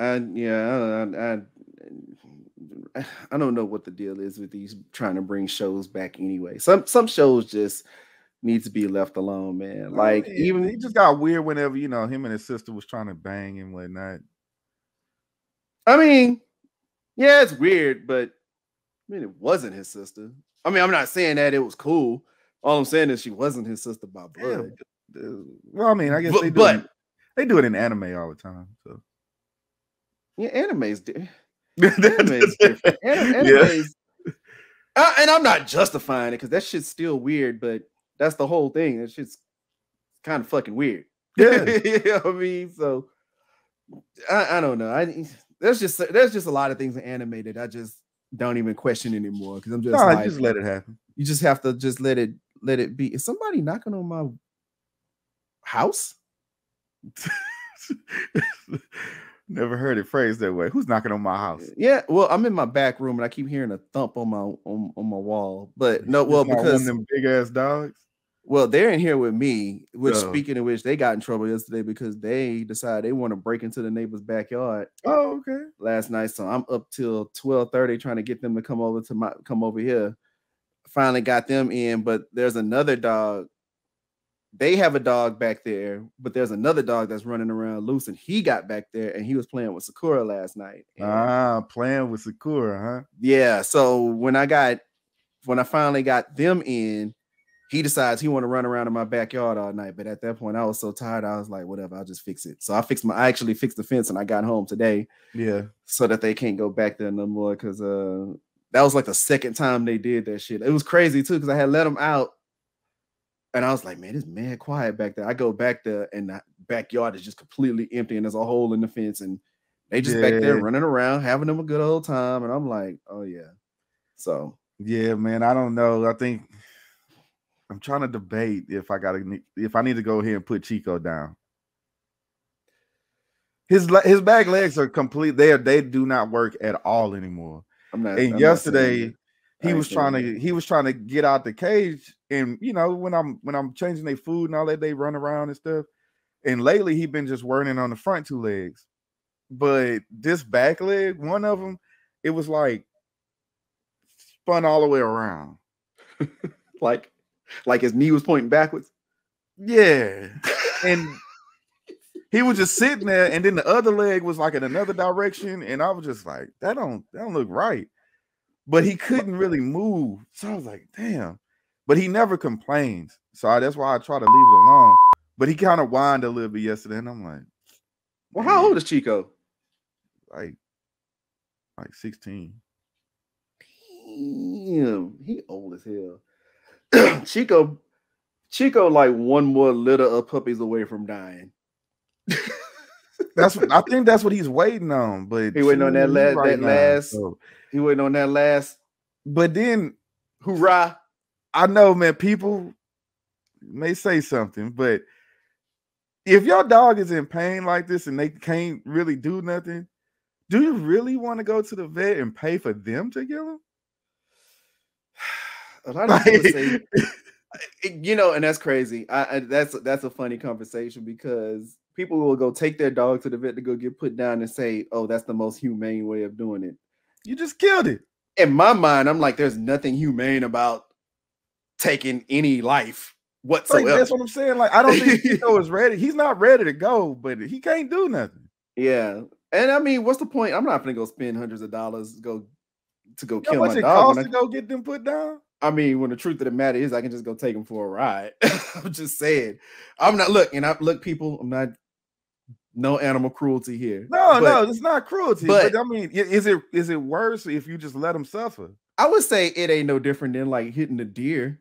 Speaker 2: I don't know what the deal is with these trying to bring shows back anyway. Some shows just need to be left alone, man. Like even
Speaker 1: he just got weird whenever him and his sister was trying to bang and whatnot.
Speaker 2: I mean, yeah, it's weird, but I mean, it wasn't his sister. I mean, I'm not saying that it was cool. All I'm saying is she wasn't his sister by blood.
Speaker 1: Yeah. Well, I mean, I guess they do it in anime all the time. So
Speaker 2: yeah, anime's different. Anime's, and I'm not justifying it because that shit's still weird, but that's the whole thing. That shit's kind of fucking weird.
Speaker 1: Yeah.
Speaker 2: You know what I mean? So I don't know. There's just a lot of things in anime that I just don't even question anymore because I'm just
Speaker 1: just let it happen.
Speaker 2: You just have to just let it be. Is somebody knocking on my house?
Speaker 1: Never heard it phrased that way. Who's knocking on my house?
Speaker 2: Yeah, well, I'm in my back room and I keep hearing a thump on my wall. But no, well, because
Speaker 1: one of them big ass dogs.
Speaker 2: Well, they're in here with me. Which, speaking of which, they got in trouble yesterday because they decided they want to break into the neighbor's backyard.
Speaker 1: Oh, okay.
Speaker 2: Last night, so I'm up till 12:30 trying to get them to come over here. Finally got them in, but there's another dog. They have a dog back there, but there's another dog that's running around loose, and he got back there and he was playing with Sakura last night.
Speaker 1: Playing with Sakura, huh?
Speaker 2: Yeah. So when I finally got them in, he decides he want to run around in my backyard all night. But at that point, I was so tired, I was like, whatever, I'll just fix it. So I actually fixed the fence, and I got home today.
Speaker 1: Yeah.
Speaker 2: So that they can't go back there no more because that was like the second time they did that shit. It was crazy too because I had let them out. And I was like, man, it's mad quiet back there. I go back there and the backyard is just completely empty and there's a hole in the fence and they just back there running around, having them a good old time. And I'm like, oh yeah. So
Speaker 1: yeah, man, I don't know. I think I'm trying to debate if I need to go ahead and put Chico down. His back legs are complete. They do not work at all anymore. Yesterday he was trying to get out the cage, and when I'm changing their food and all that, they run around and stuff. And lately he been just working on the front two legs, but this back leg, one of them, it was like spun all the way around,
Speaker 2: like his knee was pointing backwards.
Speaker 1: Yeah, and he was just sitting there, and then the other leg was like in another direction, and I was just like, that don't look right. But he couldn't really move. So I was like, damn. But he never complains. So that's why I try to leave it alone. But he kind of whined a little bit yesterday. And I'm like,
Speaker 2: well, how old is Chico?
Speaker 1: Like 16.
Speaker 2: Damn, he old as hell. Chico like one more litter of puppies away from dying.
Speaker 1: I think that's what he's waiting on. But
Speaker 2: he waiting on that last. He waiting on that last.
Speaker 1: But then,
Speaker 2: hoorah!
Speaker 1: I know, man. People may say something, but if your dog is in pain like this and they can't really do nothing, do you really want to go to the vet and pay for them to kill him?
Speaker 2: A lot of people say And that's crazy. That's a funny conversation because people will go take their dog to the vet to go get put down and say, "Oh, that's the most humane way of doing it."
Speaker 1: You just killed it.
Speaker 2: In my mind, I'm like, there's nothing humane about taking any life whatsoever.
Speaker 1: Like, that's what I'm saying. Like, I don't think Tito is ready. He's not ready to go, but he can't do nothing.
Speaker 2: Yeah, and I mean, what's the point? I'm not gonna go spend hundreds of dollars to go kill my dog.
Speaker 1: How much it costs to go get them put down?
Speaker 2: I mean, when the truth of the matter is, I can just go take them for a ride. I'm just saying. I'm not people. I'm not no animal cruelty here.
Speaker 1: No, it's not cruelty. But I mean, is it worse if you just let them suffer?
Speaker 2: I would say it ain't no different than like hitting a deer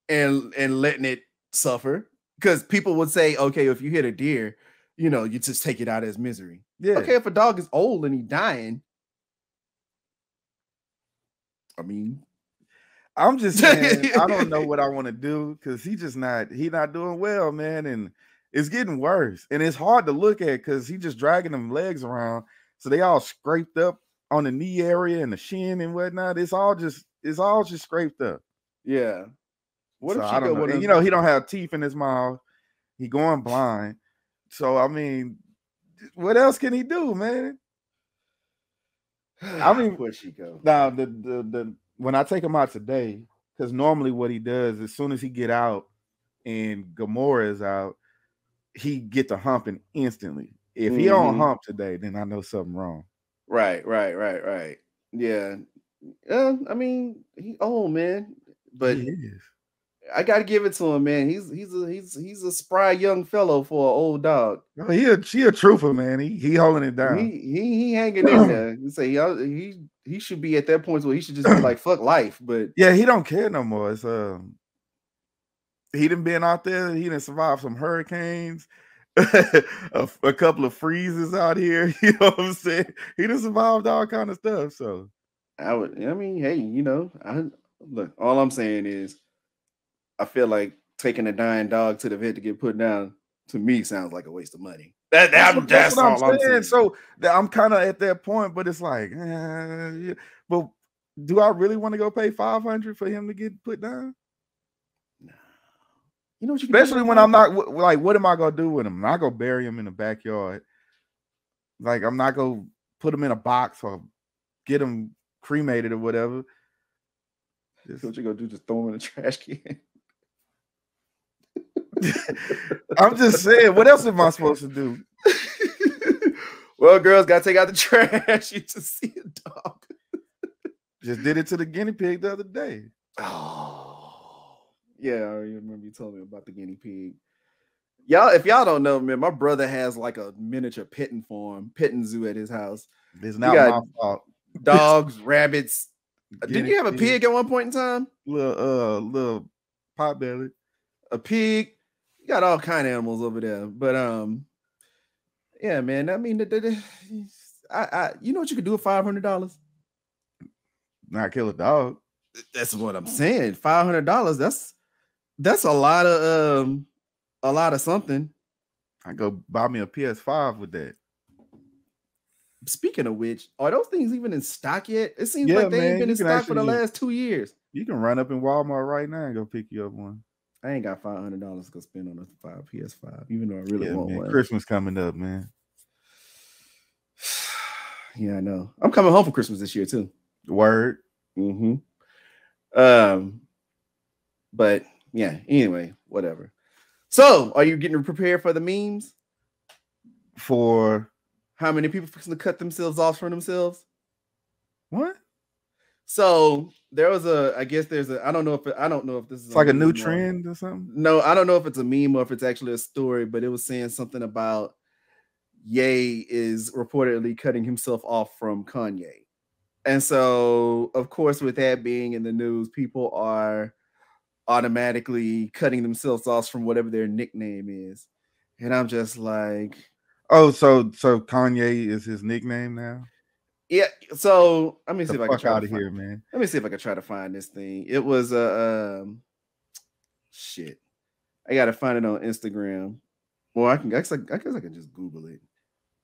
Speaker 2: and letting it suffer. Because people would say, okay, if you hit a deer, you just take it out as misery. Yeah. Okay, if a dog is old and he's dying, I mean,
Speaker 1: I'm just saying, I don't know what I want to do because he's not doing well, man. And it's getting worse. And it's hard to look at because he's just dragging them legs around. So they all scraped up on the knee area and the shin and whatnot. It's all just scraped up.
Speaker 2: Yeah.
Speaker 1: What if I don't know? He don't have teeth in his mouth. He going blind. So I mean, what else can he do, man? I mean,
Speaker 2: where'd she go?
Speaker 1: Now the when I take him out today, because normally what he does, as soon as he get out and Gamora is out, he get the humping instantly. If he don't hump today, then I know something wrong.
Speaker 2: Right. Yeah. I mean, he old, man, but
Speaker 1: he is.
Speaker 2: I gotta give it to him, man. He's a spry young fellow for an old dog.
Speaker 1: Oh, he a trooper, man. He holding it down.
Speaker 2: He hanging in there. You say he should be at that point where he should just be like fuck life. But
Speaker 1: yeah, he don't care no more. It's he done been out there. He done survived some hurricanes, a couple of freezes out here. You know what I'm saying? He done survived all kind of stuff. So
Speaker 2: hey, look. All I'm saying is, I feel like taking a dying dog to the vet to get put down, to me, sounds like a waste of money. That's all I'm saying.
Speaker 1: So I'm kind of at that point, but it's like, but do I really want to go pay $500 for him to get put down?
Speaker 2: No. You know what
Speaker 1: especially when I'm not like, what am I gonna do with him? I'm not gonna bury him in the backyard. Like, I'm not gonna put him in a box or get him cremated or whatever.
Speaker 2: What you gonna do? Just throw him in a trash can?
Speaker 1: I'm just saying, what else am I supposed to do?
Speaker 2: Well, girls gotta take out the trash. You just see a dog.
Speaker 1: Just did it to the guinea pig the other day.
Speaker 2: Oh, yeah, I remember you told me about the guinea pig. Y'all, if y'all don't know, man, my brother has like a miniature petting zoo at his house.
Speaker 1: It's not my fault.
Speaker 2: Dogs, rabbits. Didn't you have a pig at one point in time?
Speaker 1: Little potbelly.
Speaker 2: A pig. You got all kind of animals over there. But yeah, man. I mean, you know what you could do with $500?
Speaker 1: Not kill a dog.
Speaker 2: That's what I'm saying. $500. That's a lot of something.
Speaker 1: I go buy me a PS5 with that.
Speaker 2: Speaking of which, are those things even in stock yet? It seems like they ain't been in stock for the last 2 years.
Speaker 1: You can run up in Walmart right now and go pick you up one.
Speaker 2: I ain't got $500 to go spend on a PS5, even though I really want one.
Speaker 1: Christmas coming up, man.
Speaker 2: Yeah, I know. I'm coming home for Christmas this year too.
Speaker 1: Word.
Speaker 2: Mm-hmm. But yeah, anyway, whatever. So, are you getting prepared for the memes?
Speaker 1: For
Speaker 2: how many people fixing to cut themselves off from themselves?
Speaker 1: What?
Speaker 2: So there was I don't know if this is
Speaker 1: it's like a new trend or something.
Speaker 2: No, I don't know if it's a meme or if it's actually a story, but it was saying something about Ye is reportedly cutting himself off from Kanye. And so, of course, with that being in the news, people are automatically cutting themselves off from whatever their nickname is. And I'm just like,
Speaker 1: oh, so Kanye is his nickname now?
Speaker 2: Yeah. So let me see if I can try
Speaker 1: out of here, man.
Speaker 2: Let me see if I can try to find this thing. It was shit. I gotta find it on Instagram. Well, I guess I can just Google it.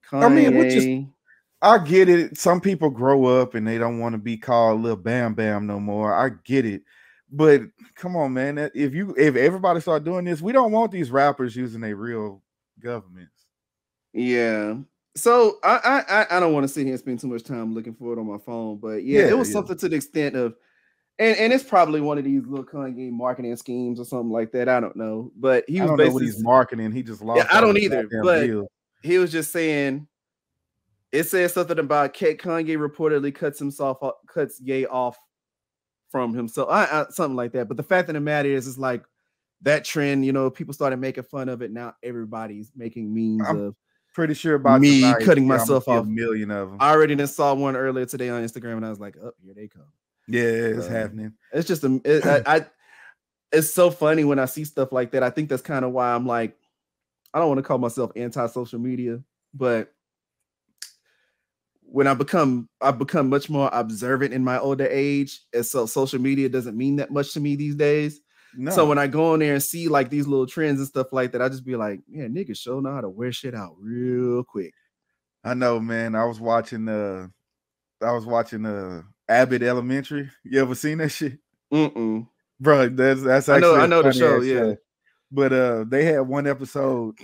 Speaker 2: Kanye.
Speaker 1: I mean, I get it. Some people grow up and they don't want to be called Lil Bam Bam no more. I get it. But come on, man. If everybody start doing this, we don't want these rappers using their real governments.
Speaker 2: Yeah. So I don't want to sit here and spend too much time looking for it on my phone, but yeah, it was something to the extent of, and it's probably one of these little Kanye marketing schemes or something like that. I don't know, but he was
Speaker 1: I don't know what he's marketing. He just lost.
Speaker 2: Yeah, I don't either. But he was just saying, it says something about Kanye reportedly cuts Ye off from himself, something like that. But the fact of the matter is, it's like that trend. You know, people started making fun of it. Now everybody's making memes of.
Speaker 1: Pretty sure about
Speaker 2: me
Speaker 1: tonight,
Speaker 2: cutting myself off.
Speaker 1: A million of them.
Speaker 2: I already just saw one earlier today on Instagram, and I was like, "Oh, here they come."
Speaker 1: Yeah, it's happening.
Speaker 2: It's just it's so funny when I see stuff like that. I think that's kind of why I'm like, I don't want to call myself anti-social media, but when I become much more observant in my older age, and so social media doesn't mean that much to me these days. No. So when I go on there and see like these little trends and stuff like that, I just be like, yeah, niggas sure know how to wear shit out real quick.
Speaker 1: I know, man. I was watching Abbott Elementary. You ever seen that shit?
Speaker 2: Mm-mm.
Speaker 1: Bro, that's actually
Speaker 2: I know the show, yeah.
Speaker 1: Show. But they had one episode.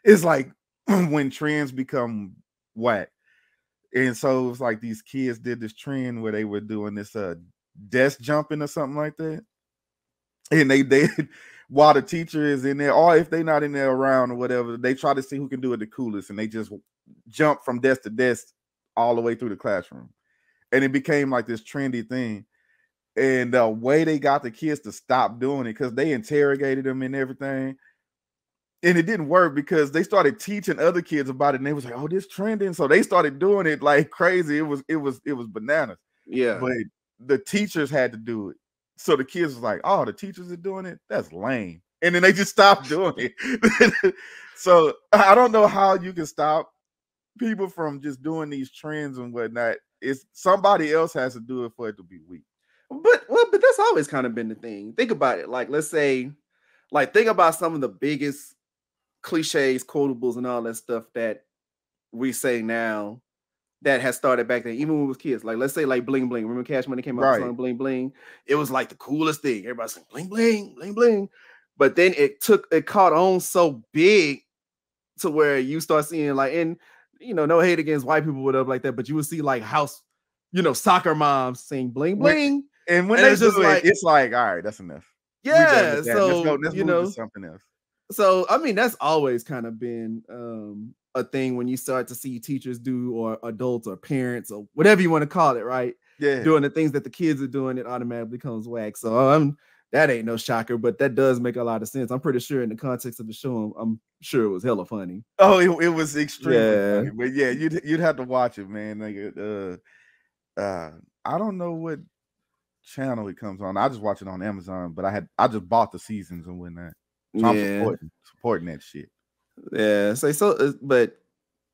Speaker 1: It's like when trends become whack. And so it was like these kids did this trend where they were doing this desk jumping or something like that. And they while the teacher is in there, or if they're not in there around or whatever, they try to see who can do it the coolest, and they just jump from desk to desk all the way through the classroom. And it became like this trendy thing. And the way they got the kids to stop doing it, because they interrogated them and everything, and it didn't work because they started teaching other kids about it, and they was like, "Oh, this trending," so they started doing it like crazy. It was bananas.
Speaker 2: Yeah,
Speaker 1: but the teachers had to do it. So the kids was like, "Oh, the teachers are doing it? That's lame." And then they just stopped doing it. So I don't know how you can stop people from just doing these trends and whatnot. It's somebody else has to do it for it to be weak.
Speaker 2: But that's always kind of been the thing. Think about it. Like, let's say, like, think about some of the biggest cliches, quotables, and all that stuff that we say now that has started back then, even when we was kids. Like, let's say like Bling Bling. Remember Cash Money came out with the song Bling Bling? It was like the coolest thing. Everybody saying bling bling, bling bling. But then it caught on so big to where you start seeing like, and you know, no hate against white people, whatever like that, but you would see like house, you know, soccer moms saying bling bling.
Speaker 1: And when they just like, it's like, all right, that's enough.
Speaker 2: Yeah. So
Speaker 1: let's move to something else.
Speaker 2: So I mean, that's always kind of been a thing when you start to see teachers do, or adults or parents or whatever you want to call it, right?
Speaker 1: Yeah.
Speaker 2: Doing the things that the kids are doing, it automatically becomes whack. So that ain't no shocker, but that does make a lot of sense. I'm pretty sure in the context of the show, I'm sure it was hella funny.
Speaker 1: Oh, it was extremely funny. But yeah, you'd have to watch it, man. Like, I don't know what channel it comes on. I just watch it on Amazon, but I just bought the seasons and whatnot. So I'm supporting that shit.
Speaker 2: Yeah, but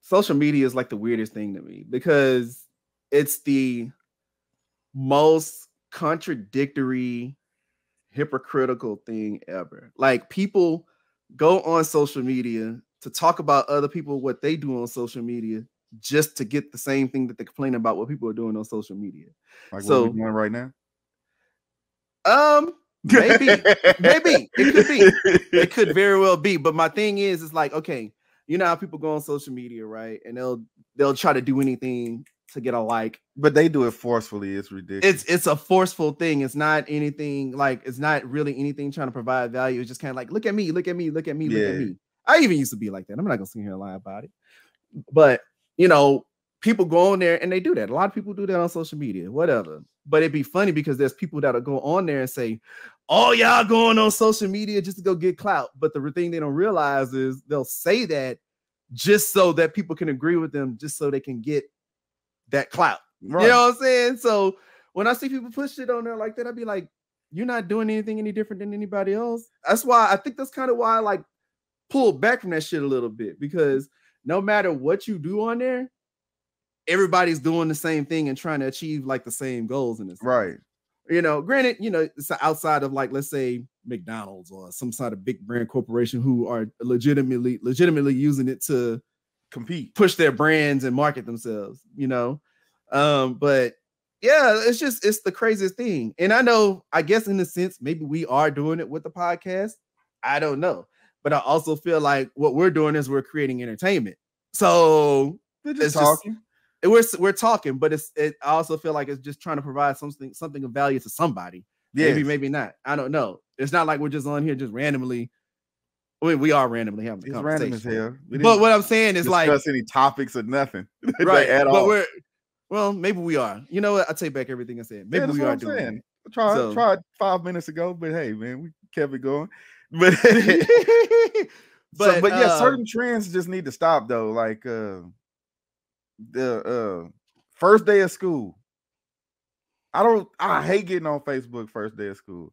Speaker 2: social media is like the weirdest thing to me because it's the most contradictory, hypocritical thing ever. Like, people go on social media to talk about other people, what they do on social media, just to get the same thing that they complain about what people are doing on social media.
Speaker 1: Like what we're doing right now?
Speaker 2: Maybe it could very well be. But my thing is, it's like, okay, you know how people go on social media, right? And they'll try to do anything to get a like,
Speaker 1: but they do it forcefully. It's ridiculous.
Speaker 2: It's a forceful thing. It's not anything like, it's not really anything trying to provide value. It's just kind of like, look at me, look at me, look at me, look at me. I even used to be like that. I'm not gonna sit here and lie about it. But you know, people go on there and they do that. A lot of people do that on social media, whatever. But it'd be funny because there's people that'll go on there and say, "Oh, y'all going on social media just to go get clout." But the thing they don't realize is they'll say that just so that people can agree with them, just so they can get that clout. Right. You know what I'm saying? So when I see people push shit on there like that, I'd be like, you're not doing anything any different than anybody else. That's why I think that's kind of why I like pull back from that shit a little bit, because no matter what you do on there, everybody's doing the same thing and trying to achieve like the same goals in this.
Speaker 1: Right.
Speaker 2: You know, granted, you know, it's outside of like, let's say McDonald's or some sort of big brand corporation who are legitimately using it to
Speaker 1: compete,
Speaker 2: push their brands and market themselves, you know. But yeah, it's the craziest thing. And I guess in a sense, maybe we are doing it with the podcast. I don't know. But I also feel like what we're doing is we're creating entertainment. So
Speaker 1: it's talking.
Speaker 2: We're talking, but I also feel like it's just trying to provide something of value to somebody. Yes. Maybe not. I don't know. It's not like we're just on here just randomly. We are randomly having the conversation.
Speaker 1: Random as hell.
Speaker 2: But what I'm saying is like
Speaker 1: any topics or nothing.
Speaker 2: Right.
Speaker 1: at all.
Speaker 2: Well, maybe we are. You know what? I take back everything I said. Maybe we are doing it.
Speaker 1: Tried 5 minutes ago, but hey, man, we kept it going. But yeah, certain trends just need to stop though. Like the first day of school. I hate getting on Facebook first day of school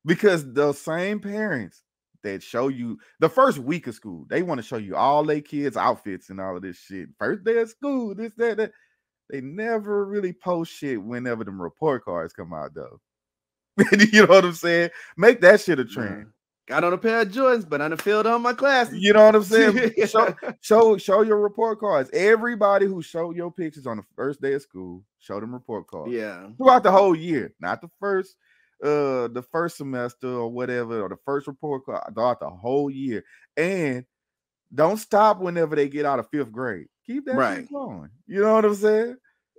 Speaker 1: because the same parents that show you the first week of school, they want to show you all their kids' outfits and all of this shit. First day of school, this, that. They never really post shit whenever them report cards come out, though. You know what I'm saying? Make that shit a trend.
Speaker 2: Got on a pair of Jordans, but I done filled on my classes.
Speaker 1: You know what I'm saying? show your report cards. Everybody who showed your pictures on the first day of school, show them report cards.
Speaker 2: Yeah.
Speaker 1: Throughout the whole year, not the first semester or whatever, or the first report card, throughout the whole year. And don't stop whenever they get out of 5th grade. Keep that shit going. You know what I'm saying?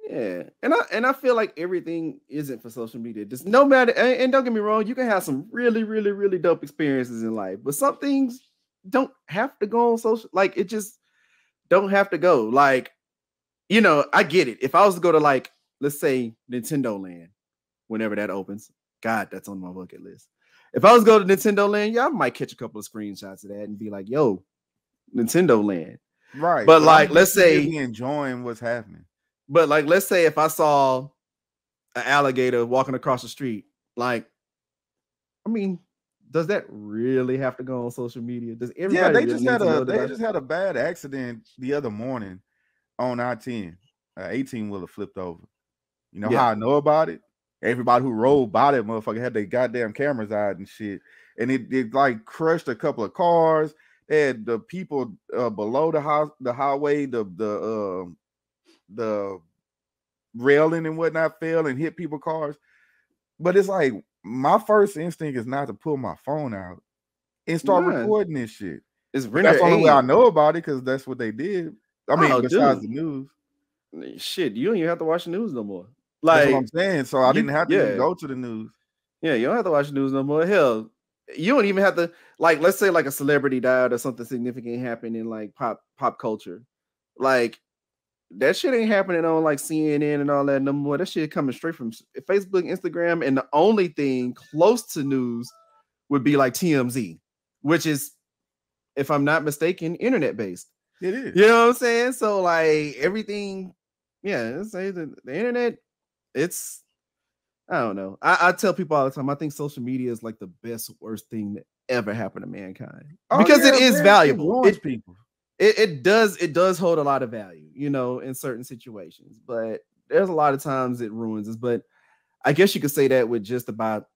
Speaker 2: Yeah. And I feel like everything isn't for social media. Just no matter, and don't get me wrong, you can have some really, really, really dope experiences in life, but some things don't have to go on social. Like it just don't have to go. Like, you know, I get it. If I was to go to like, let's say Nintendo Land, whenever that opens, God, that's on my bucket list. If I was to go to Nintendo Land, yeah, I might catch a couple of screenshots of that and be like, yo, Nintendo Land.
Speaker 1: Right.
Speaker 2: But like, let's say
Speaker 1: enjoying what's happening.
Speaker 2: But like, let's say if I saw an alligator walking across the street, like, I mean, does that really have to go on social media? Does everybody?
Speaker 1: Yeah, they just had a bad accident the other morning on I-10. 18-wheeler flipped over. You know how I know about it? Everybody who rode by that motherfucker had their goddamn cameras out and shit, and it like crushed a couple of cars. They had the people below the highway, the railing and whatnot fell and hit people's cars. But it's like my first instinct is not to pull my phone out and start recording this shit. That's the only way I know about it because that's what they did. I mean, besides the news.
Speaker 2: Shit, you don't even have to watch the news no more.
Speaker 1: Like, that's what I'm saying. So I didn't have to go to the news.
Speaker 2: Yeah, you don't have to watch the news no more. Hell, you don't even have to, like, let's say like a celebrity died or something significant happened in like pop culture. Like, that shit ain't happening on like CNN and all that no more. That shit coming straight from Facebook, Instagram, and the only thing close to news would be like TMZ, which is, if I'm not mistaken, internet based.
Speaker 1: It is.
Speaker 2: You know what I'm saying? So like everything, say the internet, it's, I don't know. I tell people all the time, I think social media is like the best, worst thing that ever happened to mankind because it is valuable. It does hold a lot of value, you know, in certain situations, but there's a lot of times it ruins us. But I guess you could say that with just about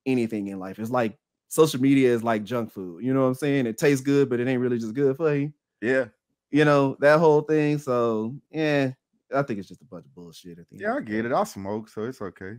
Speaker 2: anything in life. It's like social media is like junk food. You know what I'm saying? It tastes good, but it ain't really just good for you.
Speaker 1: Yeah.
Speaker 2: You know, that whole thing. So, yeah, I think it's just a bunch of bullshit.
Speaker 1: I get it. I smoke, so it's okay.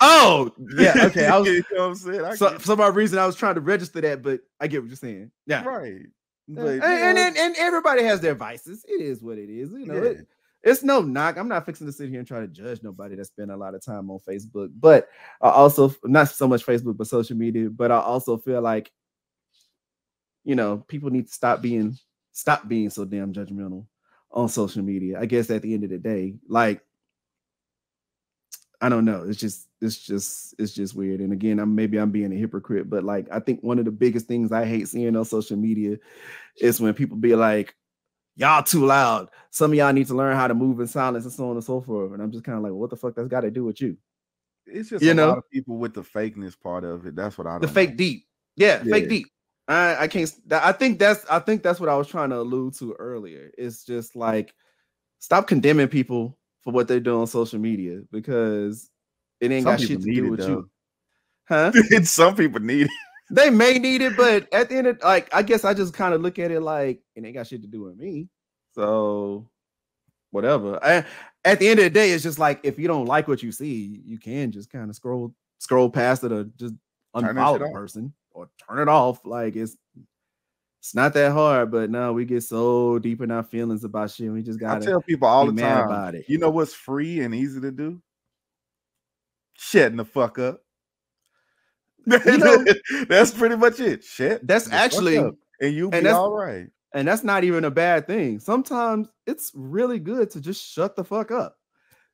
Speaker 2: Oh, yeah. Okay. I was,
Speaker 1: you know what I'm saying?
Speaker 2: For some reason, I was trying to register that, but I get what you're saying. Yeah.
Speaker 1: Right.
Speaker 2: But, and everybody has their vices. It is what it is. You know, it's no knock. I'm not fixing to sit here and try to judge nobody that spend a lot of time on Facebook, but I also, not so much Facebook, but social media. But I also feel like, you know, people need to stop being so damn judgmental on social media. I guess at the end of the day, like, I don't know. It's just weird. And again, maybe I'm being a hypocrite, but like, I think one of the biggest things I hate seeing on social media is when people be like, y'all too loud. Some of y'all need to learn how to move in silence and so on and so forth. And I'm just kind of like, what the fuck that's got to do with you?
Speaker 1: It's just a lot of people with the fakeness part of it. That's what I don't
Speaker 2: know. Fake deep. Yeah, fake deep. I can't. I think that's what I was trying to allude to earlier. It's just like, stop condemning people for what they do on social media because it ain't got shit to do with you. Huh?
Speaker 1: Some people need it.
Speaker 2: They may need it, but at the end of, like, I guess I just kind of look at it like it ain't got shit to do with me. So whatever. At the end of the day, it's just like if you don't like what you see, you can just kind of scroll past it or just unfollow the person or turn it off. Like it's not that hard, but no, we get so deep in our feelings about shit. We just gotta
Speaker 1: I tell people all
Speaker 2: be
Speaker 1: the
Speaker 2: mad
Speaker 1: time
Speaker 2: about it.
Speaker 1: You know what's free and easy to do? Shutting the fuck up. You know, that's pretty much it. Shit.
Speaker 2: That's actually,
Speaker 1: and you'll be all right.
Speaker 2: And that's not even a bad thing. Sometimes it's really good to just shut the fuck up.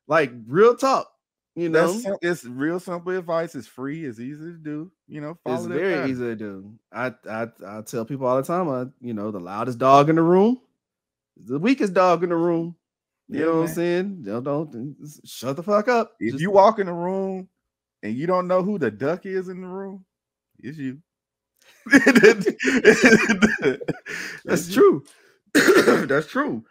Speaker 2: Like real talk, you know.
Speaker 1: It's real simple advice. It's free. It's easy to do. You know,
Speaker 2: it's very easy to do. I tell people all the time. The loudest dog in the room, the weakest dog in the room. You know what I'm saying? Don't shut the fuck up.
Speaker 1: If you walk in the room and you don't know who the duck is in the room, it's you.
Speaker 2: That's true. That's true.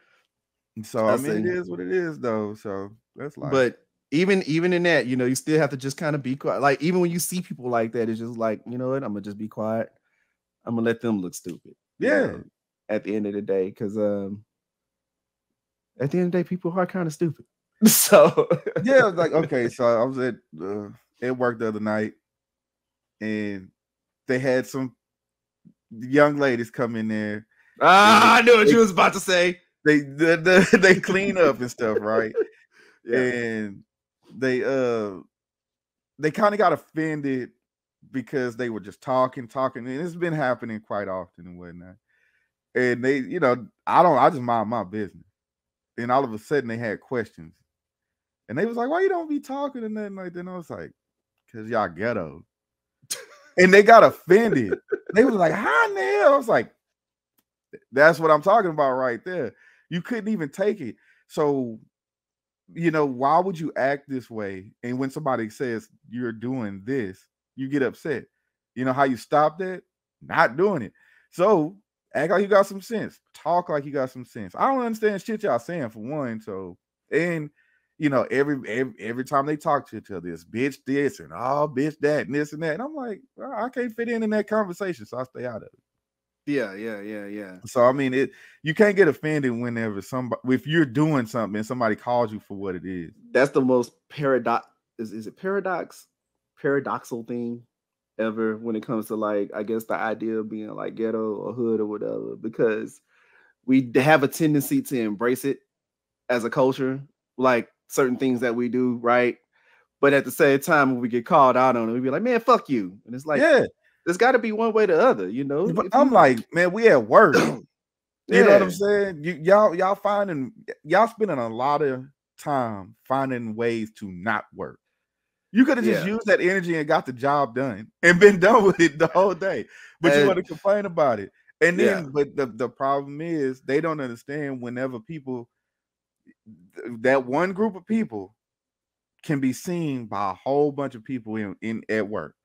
Speaker 1: So I mean, it is what it is, though. So that's like.
Speaker 2: But even in that, you still have to just kind of be quiet. Like even when you see people like that, it's just like, you know what? I'm gonna just be quiet. I'm gonna let them look stupid.
Speaker 1: Yeah.
Speaker 2: At the end of the day, because at the end of the day, people are kind of stupid. So
Speaker 1: yeah, like okay. So I was at work the other night, and they had some young ladies come in there.
Speaker 2: I knew what you was about to say.
Speaker 1: They clean up and stuff, right?
Speaker 2: Yeah.
Speaker 1: And they kind of got offended because they were just talking, and it's been happening quite often and whatnot. And they, I just mind my business. And all of a sudden they had questions. And they was like, why you don't be talking and nothing like that? And I was like, because y'all ghetto. And they got offended. They was like, how in the hell? I was like, that's what I'm talking about right there. You couldn't even take it. So, why would you act this way? And when somebody says you're doing this, you get upset. You know how you stop that? Not doing it. So act like you got some sense. Talk like you got some sense. I don't understand shit y'all saying for one. So, and every time they talk to each other, it's bitch this and bitch that and this and that. And I'm like, well, I can't fit in that conversation, so I stay out of it.
Speaker 2: Yeah.
Speaker 1: So I mean, you can't get offended whenever if you're doing something and somebody calls you for what it is.
Speaker 2: That's the most is it paradoxal thing ever when it comes to like, I guess the idea of being like ghetto or hood or whatever, because we have a tendency to embrace it as a culture, like certain things that we do, right? But at the same time, when we get called out on it, we be like, man, fuck you. And it's like, yeah, there's got to be one way or the other,
Speaker 1: But I'm like, man, we at work. You know what I'm saying? Y'all spending a lot of time finding ways to not work. You could have just used that energy and got the job done and been done with it the whole day. But you want to complain about it. And then, but the problem is they don't understand whenever that one group of people can be seen by a whole bunch of people in at work.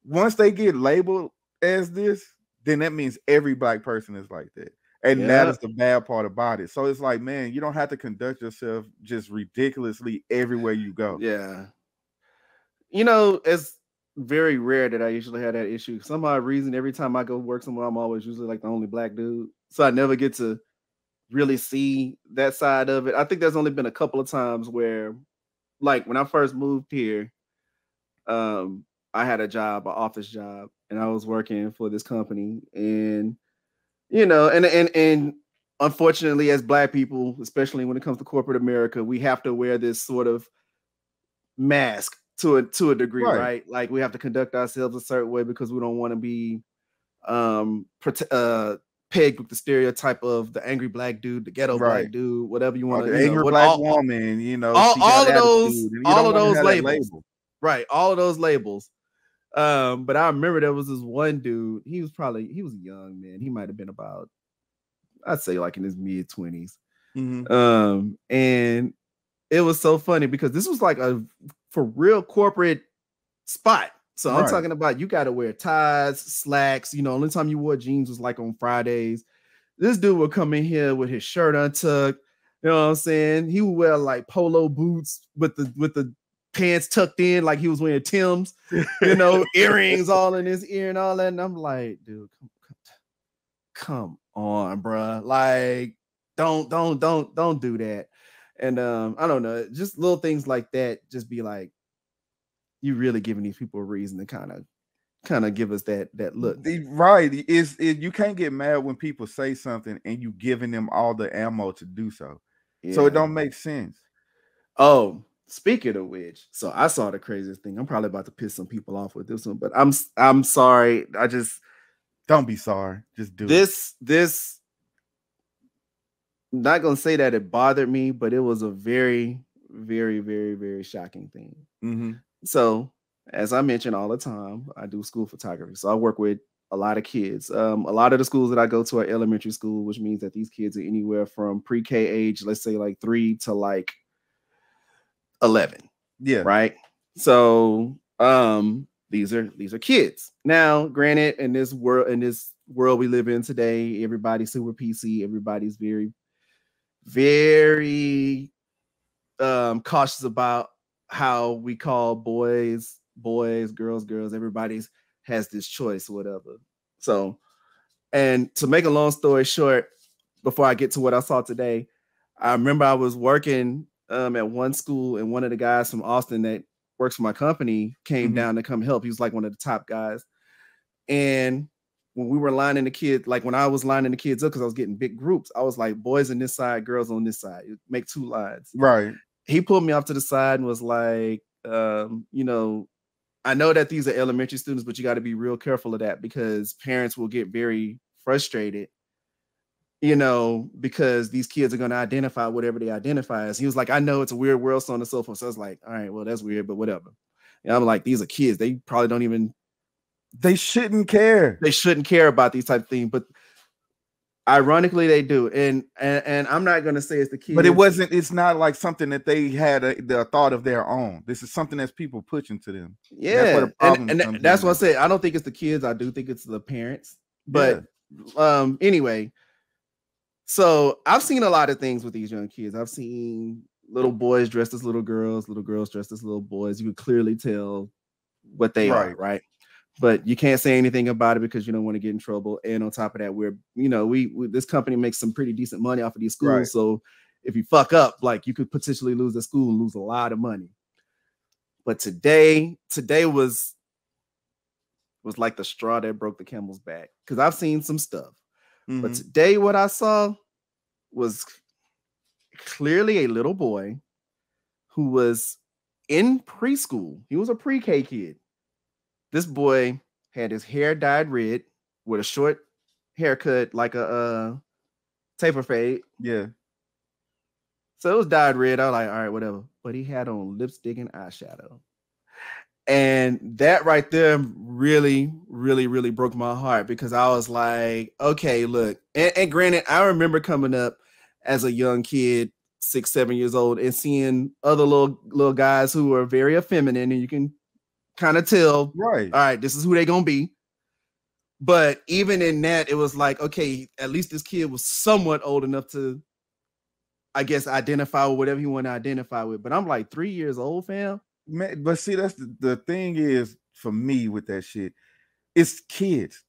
Speaker 1: Once they get labeled as this, then that means every black person is like that. And that is the bad part about it. So it's like, man, you don't have to conduct yourself just ridiculously everywhere you go.
Speaker 2: Yeah. It's very rare that I usually have that issue. For some odd reason, every time I go work somewhere, I'm always usually like the only black dude. So I never get to really see that side of it. I think there's only been a couple of times where, like when I first moved here, I had a job, an office job, and I was working for this company. And, and unfortunately, as black people, especially when it comes to corporate America, we have to wear this sort of mask to a degree, right? Like we have to conduct ourselves a certain way because we don't want to be pegged with the stereotype of the angry black dude, the ghetto black dude, whatever you want to.
Speaker 1: The angry black woman,
Speaker 2: all of those labels, right? All of those labels. But I remember there was this one dude. He was a young man. He might have been about, I'd say, like in his mid-20s.
Speaker 1: Mm-hmm.
Speaker 2: And it was so funny because this was like a for real corporate spot. So I'm talking about you got to wear ties, slacks. Only time you wore jeans was like on Fridays. This dude would come in here with his shirt untucked. You know what I'm saying? He would wear like polo boots with the pants tucked in, like he was wearing Tim's. Earrings all in his ear and all that. And I'm like, dude, come on, bro. Like, don't do that. And I don't know, just little things like that. Just be like, you really giving these people a reason to kind of give us that look.
Speaker 1: Right. You can't get mad when people say something and you giving them all the ammo to do so.
Speaker 2: Yeah.
Speaker 1: So it don't make sense.
Speaker 2: Oh, speaking of which, so I saw the craziest thing. I'm probably about to piss some people off with this one, but I'm sorry. I just
Speaker 1: don't be sorry. Just do
Speaker 2: this. I'm not gonna say that it bothered me, but it was a very, very, very, very shocking thing.
Speaker 1: Mm-hmm.
Speaker 2: So, as I mentioned all the time, I do school photography. So I work with a lot of kids. A lot of the schools that I go to are elementary school, which means that these kids are anywhere from pre-K age, let's say like 3 to like 11.
Speaker 1: Yeah.
Speaker 2: Right. So these are kids. Now, granted, in this world we live in today, everybody's super PC, everybody's very, very cautious about how we call boys, girls. Everybody's has this choice, whatever. So, and to make a long story short, before I get to what I saw today, I remember I was working at one school, and one of the guys from Austin that works for my company came down to come help. He was like one of the top guys. And when we were lining the kids, like when I was lining the kids up, because I was getting big groups, I was like, boys on this side, girls on this side. Make 2 lines.
Speaker 1: Right.
Speaker 2: He pulled me off to the side and was like, you know, I know that these are elementary students, but you got to be real careful of that because parents will get very frustrated, you know, because these kids are going to identify whatever they identify as. He was like, I know it's a weird world, so on and so forth. So I was like, all right, well, that's weird, but whatever. And I'm like, these are kids. They probably don't even.
Speaker 1: They shouldn't care.
Speaker 2: They shouldn't care about these type of things, but ironically, they do. And I'm not going to say it's the kids.
Speaker 1: But it's not like something that they had the thought of their own. This is something that's people pushing to them.
Speaker 2: Yeah. And that's what I said. I don't think it's the kids. I do think it's the parents. But anyway, so I've seen a lot of things with these young kids. I've seen little boys dressed as little girls dressed as little boys. You could clearly tell what they are, right? But you can't say anything about it because you don't want to get in trouble. And on top of that, we're, you know, we this company makes some pretty decent money off of these schools. Right. So if you fuck up, like you could potentially lose the school and lose a lot of money. But today was like the straw that broke the camel's back. Because I've seen some stuff. But today what I saw was clearly a little boy who was in preschool. He was a pre-K kid. This boy had his hair dyed red with a short haircut, like a taper fade.
Speaker 1: Yeah.
Speaker 2: So it was dyed red. I was like, all right, whatever. But he had on lipstick and eyeshadow. And that right there really, really, really broke my heart because I was like, okay, look. And granted, I remember coming up as a young kid, 6, 7 years old, and seeing other little guys who were very effeminate, and you can kind of tell,
Speaker 1: right,
Speaker 2: all right, this is who they're gonna be. But even in that, it was like, okay, at least this kid was somewhat old enough to, I guess, identify with whatever he want to identify with. But I'm like 3 years old, fam.
Speaker 1: Man, but see, that's the thing is for me with that shit, it's kids.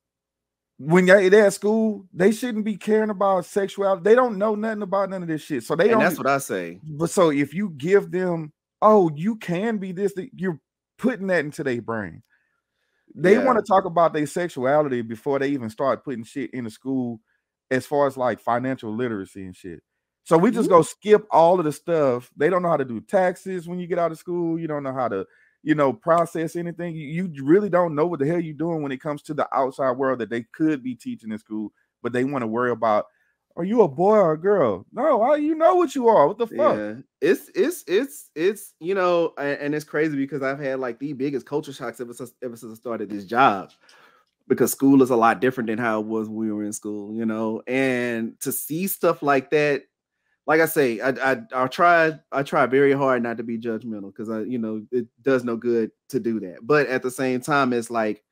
Speaker 1: When they're at school, they shouldn't be caring about sexuality. They don't know nothing about none of this shit. So
Speaker 2: that's what I say.
Speaker 1: But so if you give them, oh, you can be this, you're putting that into their brain. They want to talk about their sexuality before they even start putting shit into school as far as like financial literacy and shit. So we just go skip all of the stuff. They don't know how to do taxes when you get out of school. You don't know how to, you know, process anything. You really don't know what the hell you're doing when it comes to the outside world that they could be teaching in school, but they want to worry about, are you a boy or a girl? No, you know what you are. What the fuck?
Speaker 2: Yeah, it's you know, and it's crazy because I've had like the biggest culture shocks ever since I started this job, because school is a lot different than how it was when we were in school, you know, and to see stuff like that, like I say, I try very hard not to be judgmental because you know, it does no good to do that, but at the same time, it's like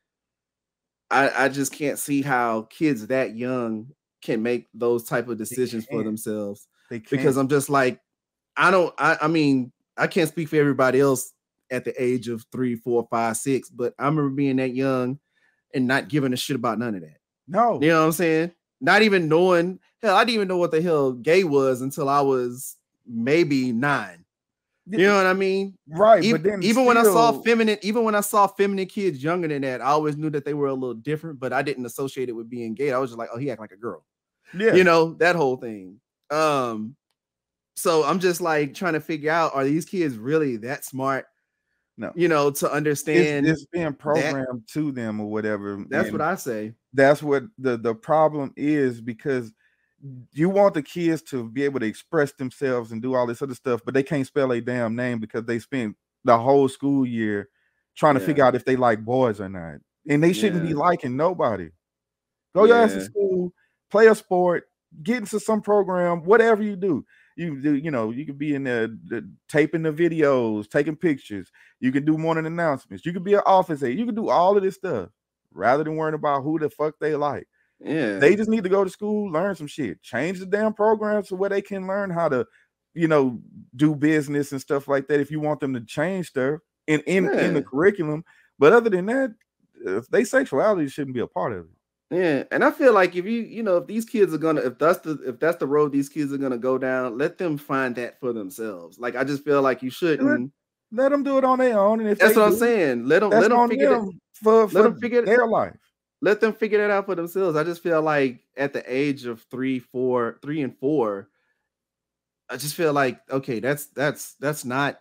Speaker 2: I just can't see how kids that young can make those type of decisions for themselves, because I'm just like, I mean, I can't speak for everybody else at the age of 3, 4, 5, 6, but I remember being that young and not giving a shit about none of that.
Speaker 1: No,
Speaker 2: you know what I'm saying? not even knowing. Hell, I didn't even know what the hell gay was until I was maybe 9. You know what I mean?
Speaker 1: Right,
Speaker 2: even,
Speaker 1: but then
Speaker 2: even when I saw feminine kids younger than that, I always knew that they were a little different, but I didn't associate it with being gay. I was just like, oh, he act like a girl.
Speaker 1: Yeah,
Speaker 2: you know, that whole thing. So I'm just like trying to figure out, are these kids really that smart?
Speaker 1: No,
Speaker 2: you know, to understand
Speaker 1: it's being programmed to them or whatever.
Speaker 2: That's what I say.
Speaker 1: That's what the problem is, because you want the kids to be able to express themselves and do all this other stuff, but they can't spell a damn name because they spent the whole school year trying to figure out if they like boys or not. And they shouldn't be liking nobody. Go your ass to school, play a sport, get into some program, whatever you do. You do, you know, you could be in there taping the videos, taking pictures. You can do morning announcements. You could be an office aide. You can do all of this stuff rather than worrying about who the fuck they like.
Speaker 2: Yeah,
Speaker 1: they just need to go to school, learn some shit, change the damn programs so where they can learn how to, you know, do business and stuff like that. If you want them to change stuff in the curriculum, but other than that, their sexuality shouldn't be a part of it.
Speaker 2: Yeah, and I feel like if if these kids are gonna, if that's the road these kids are gonna go down, let them find that for themselves. Like, I just feel like you shouldn't
Speaker 1: let them do it on their own. And if
Speaker 2: that's what I'm saying, let them figure it
Speaker 1: for their life.
Speaker 2: Let them figure that out for themselves. I just feel like at the age of 3 and 4, I just feel like, okay, that's not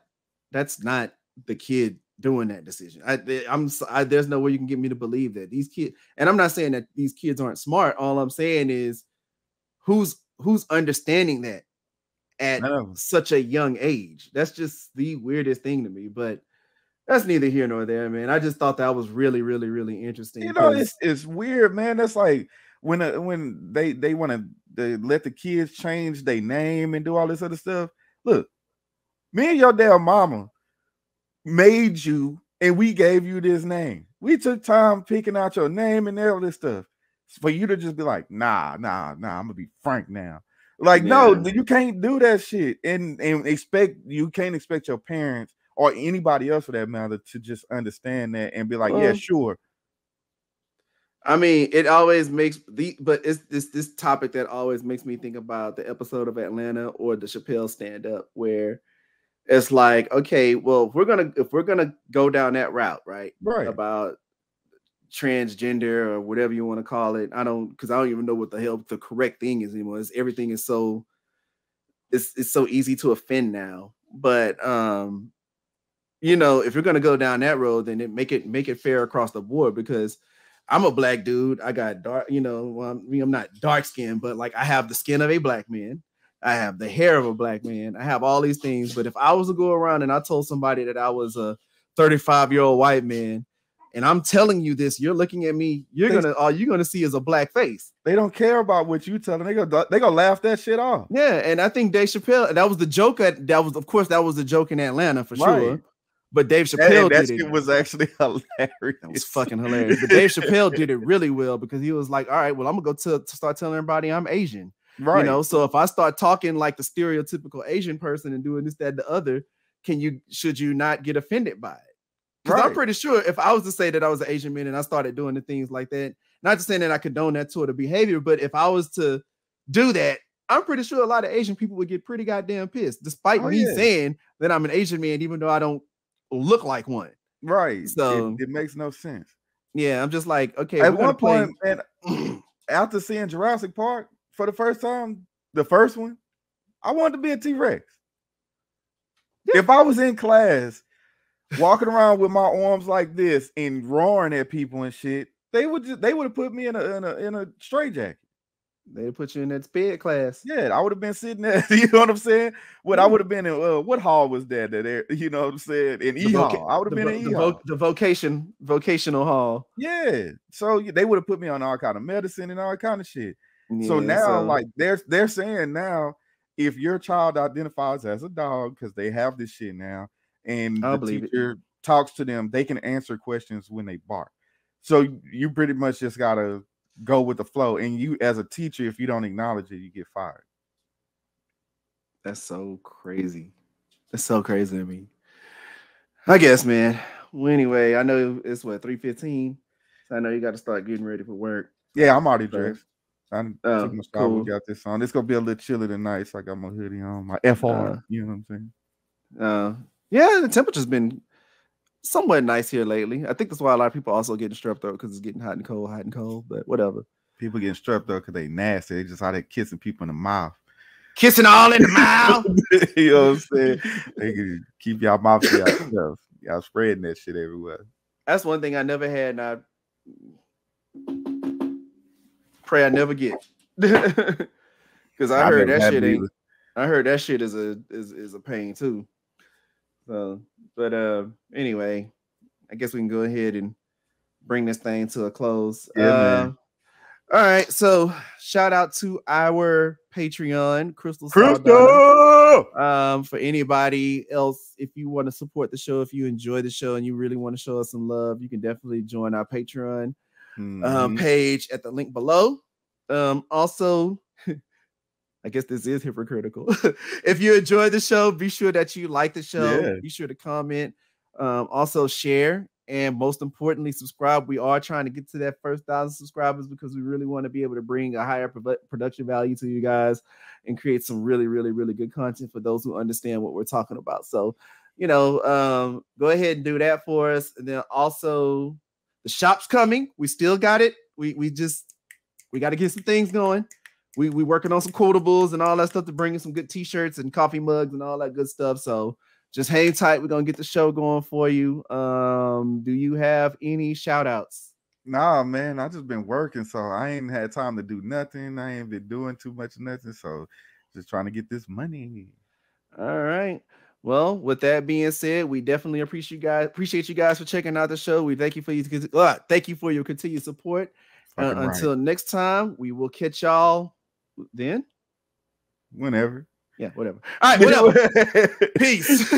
Speaker 2: the kid doing that decision. There's no way you can get me to believe that these kids, and I'm not saying that these kids aren't smart. All I'm saying is who's understanding that at such a young age. That's just the weirdest thing to me, but that's neither here nor there, man. I just thought that was really, really, really interesting.
Speaker 1: You know, it's weird, man. That's like when they want to let the kids change their name and do all this other stuff. Look, me and your damn mama made you, and we gave you this name. We took time picking out your name and all this stuff for you to just be like, nah, I'm gonna be Frank now. Like, no, you can't do that shit, and you can't expect your parents or anybody else for that matter to just understand that and be like, yeah, sure.
Speaker 2: I mean, it always makes but it's this topic that always makes me think about the episode of Atlanta or the Chappelle stand-up, where it's like, okay, well, if we're gonna go down that route, right? About transgender or whatever you want to call it. Because I don't even know what the hell the correct thing is anymore. Everything is so it's so easy to offend now. But you know, if you're gonna go down that road, then make it fair across the board, because I'm a black dude. I got dark, you know, well, I'm not dark skinned, but like I have the skin of a black man. I have the hair of a black man. I have all these things. But if I was to go around and I told somebody that I was a 35-year-old white man, and I'm telling you this, you're looking at me, all you're gonna see is a black face.
Speaker 1: They don't care about what you tell them. They gonna laugh that shit off.
Speaker 2: Yeah, and I think Dave Chappelle, that was the joke. That was the joke in Atlanta for sure. But Dave Chappelle did it.
Speaker 1: It was actually hilarious.
Speaker 2: It was fucking hilarious. But Dave Chappelle did it really well, because he was like, all right, well, I'm gonna go to start telling everybody I'm Asian. Right. You know, so if I start talking like the stereotypical Asian person and doing this, that, and the other, should you not get offended by it? Because I'm pretty sure if I was to say that I was an Asian man and I started doing the things like that, not just saying that I condone that sort of behavior, but if I was to do that, I'm pretty sure a lot of Asian people would get pretty goddamn pissed, despite me saying that I'm an Asian man, even though I don't look like one.
Speaker 1: Right. So it makes no sense.
Speaker 2: Yeah, I'm just like, okay.
Speaker 1: At one point, man, after seeing Jurassic Park for the first time, the first one, I wanted to be a T-Rex. Yeah. If I was in class walking around with my arms like this and roaring at people and shit, they would have put me in a straitjacket.
Speaker 2: They put you in that sped class.
Speaker 1: Yeah, I would have been sitting there. You know what I'm saying? I would have been in what hall was that? You know what I'm saying? In E hall. I would have been in E hall.
Speaker 2: The vocational hall.
Speaker 1: Yeah. So they would have put me on all kind of medicine and all kind of shit. Yeah, so now, like they're saying now, if your child identifies as a dog, because they have this shit now, and the teacher talks to them, they can answer questions when they bark. So you pretty much just gotta go with the flow. And you, as a teacher, if you don't acknowledge it, you get fired.
Speaker 2: That's so crazy. That's so crazy to me. I guess, man. Well, anyway, I know it's 3:15. So I know you got to start getting ready for work.
Speaker 1: Yeah, I'm already dressed. I took my shower.
Speaker 2: Cool.
Speaker 1: We got this on. It's gonna be a little chilly tonight, so I got my hoodie on, my FR. You know what I'm saying?
Speaker 2: Yeah, the temperature's been somewhat nice here lately. I think that's why a lot of people also getting strep throat because it's getting hot and cold. But whatever.
Speaker 1: People getting strep throat because they nasty. They just out there kissing people in the mouth.
Speaker 2: Kissing all in the mouth.
Speaker 1: You know what I'm saying? They can keep y'all mouth to yourself. Y'all spreading that shit everywhere.
Speaker 2: That's one thing I never had, and I pray I never get. Because I heard that shit ain't. I heard that shit is a pain too. So, but anyway, I guess we can go ahead and bring this thing to a close.
Speaker 1: Yeah, man.
Speaker 2: All right, so shout out to our Patreon, Crystal. For anybody else, if you want to support the show, if you enjoy the show and you really want to show us some love, you can definitely join our Patreon page at the link below. Also, I guess this is hypocritical. If you enjoy the show, be sure that you like the show. Yeah. Be sure to comment. Also share. And most importantly, subscribe. We are trying to get to that first 1,000 subscribers because we really want to be able to bring a higher production value to you guys and create some really, really, really good content for those who understand what we're talking about. So, go ahead and do that for us. And then also the shop's coming. We still got it. We got to get some things going. We working on some quotables and all that stuff to bring in some good t-shirts and coffee mugs and all that good stuff. So just hang tight. We're going to get the show going for you. Do you have any shout outs?
Speaker 1: Nah, man. I just been working, so I ain't had time to do nothing. I ain't been doing too much nothing. So just trying to get this money.
Speaker 2: All right. Well, with that being said, we definitely appreciate you guys for checking out the show. We thank you for your continued support. Until next time, we will catch y'all then.
Speaker 1: Whenever.
Speaker 2: Yeah, whatever. All right, whatever. Peace.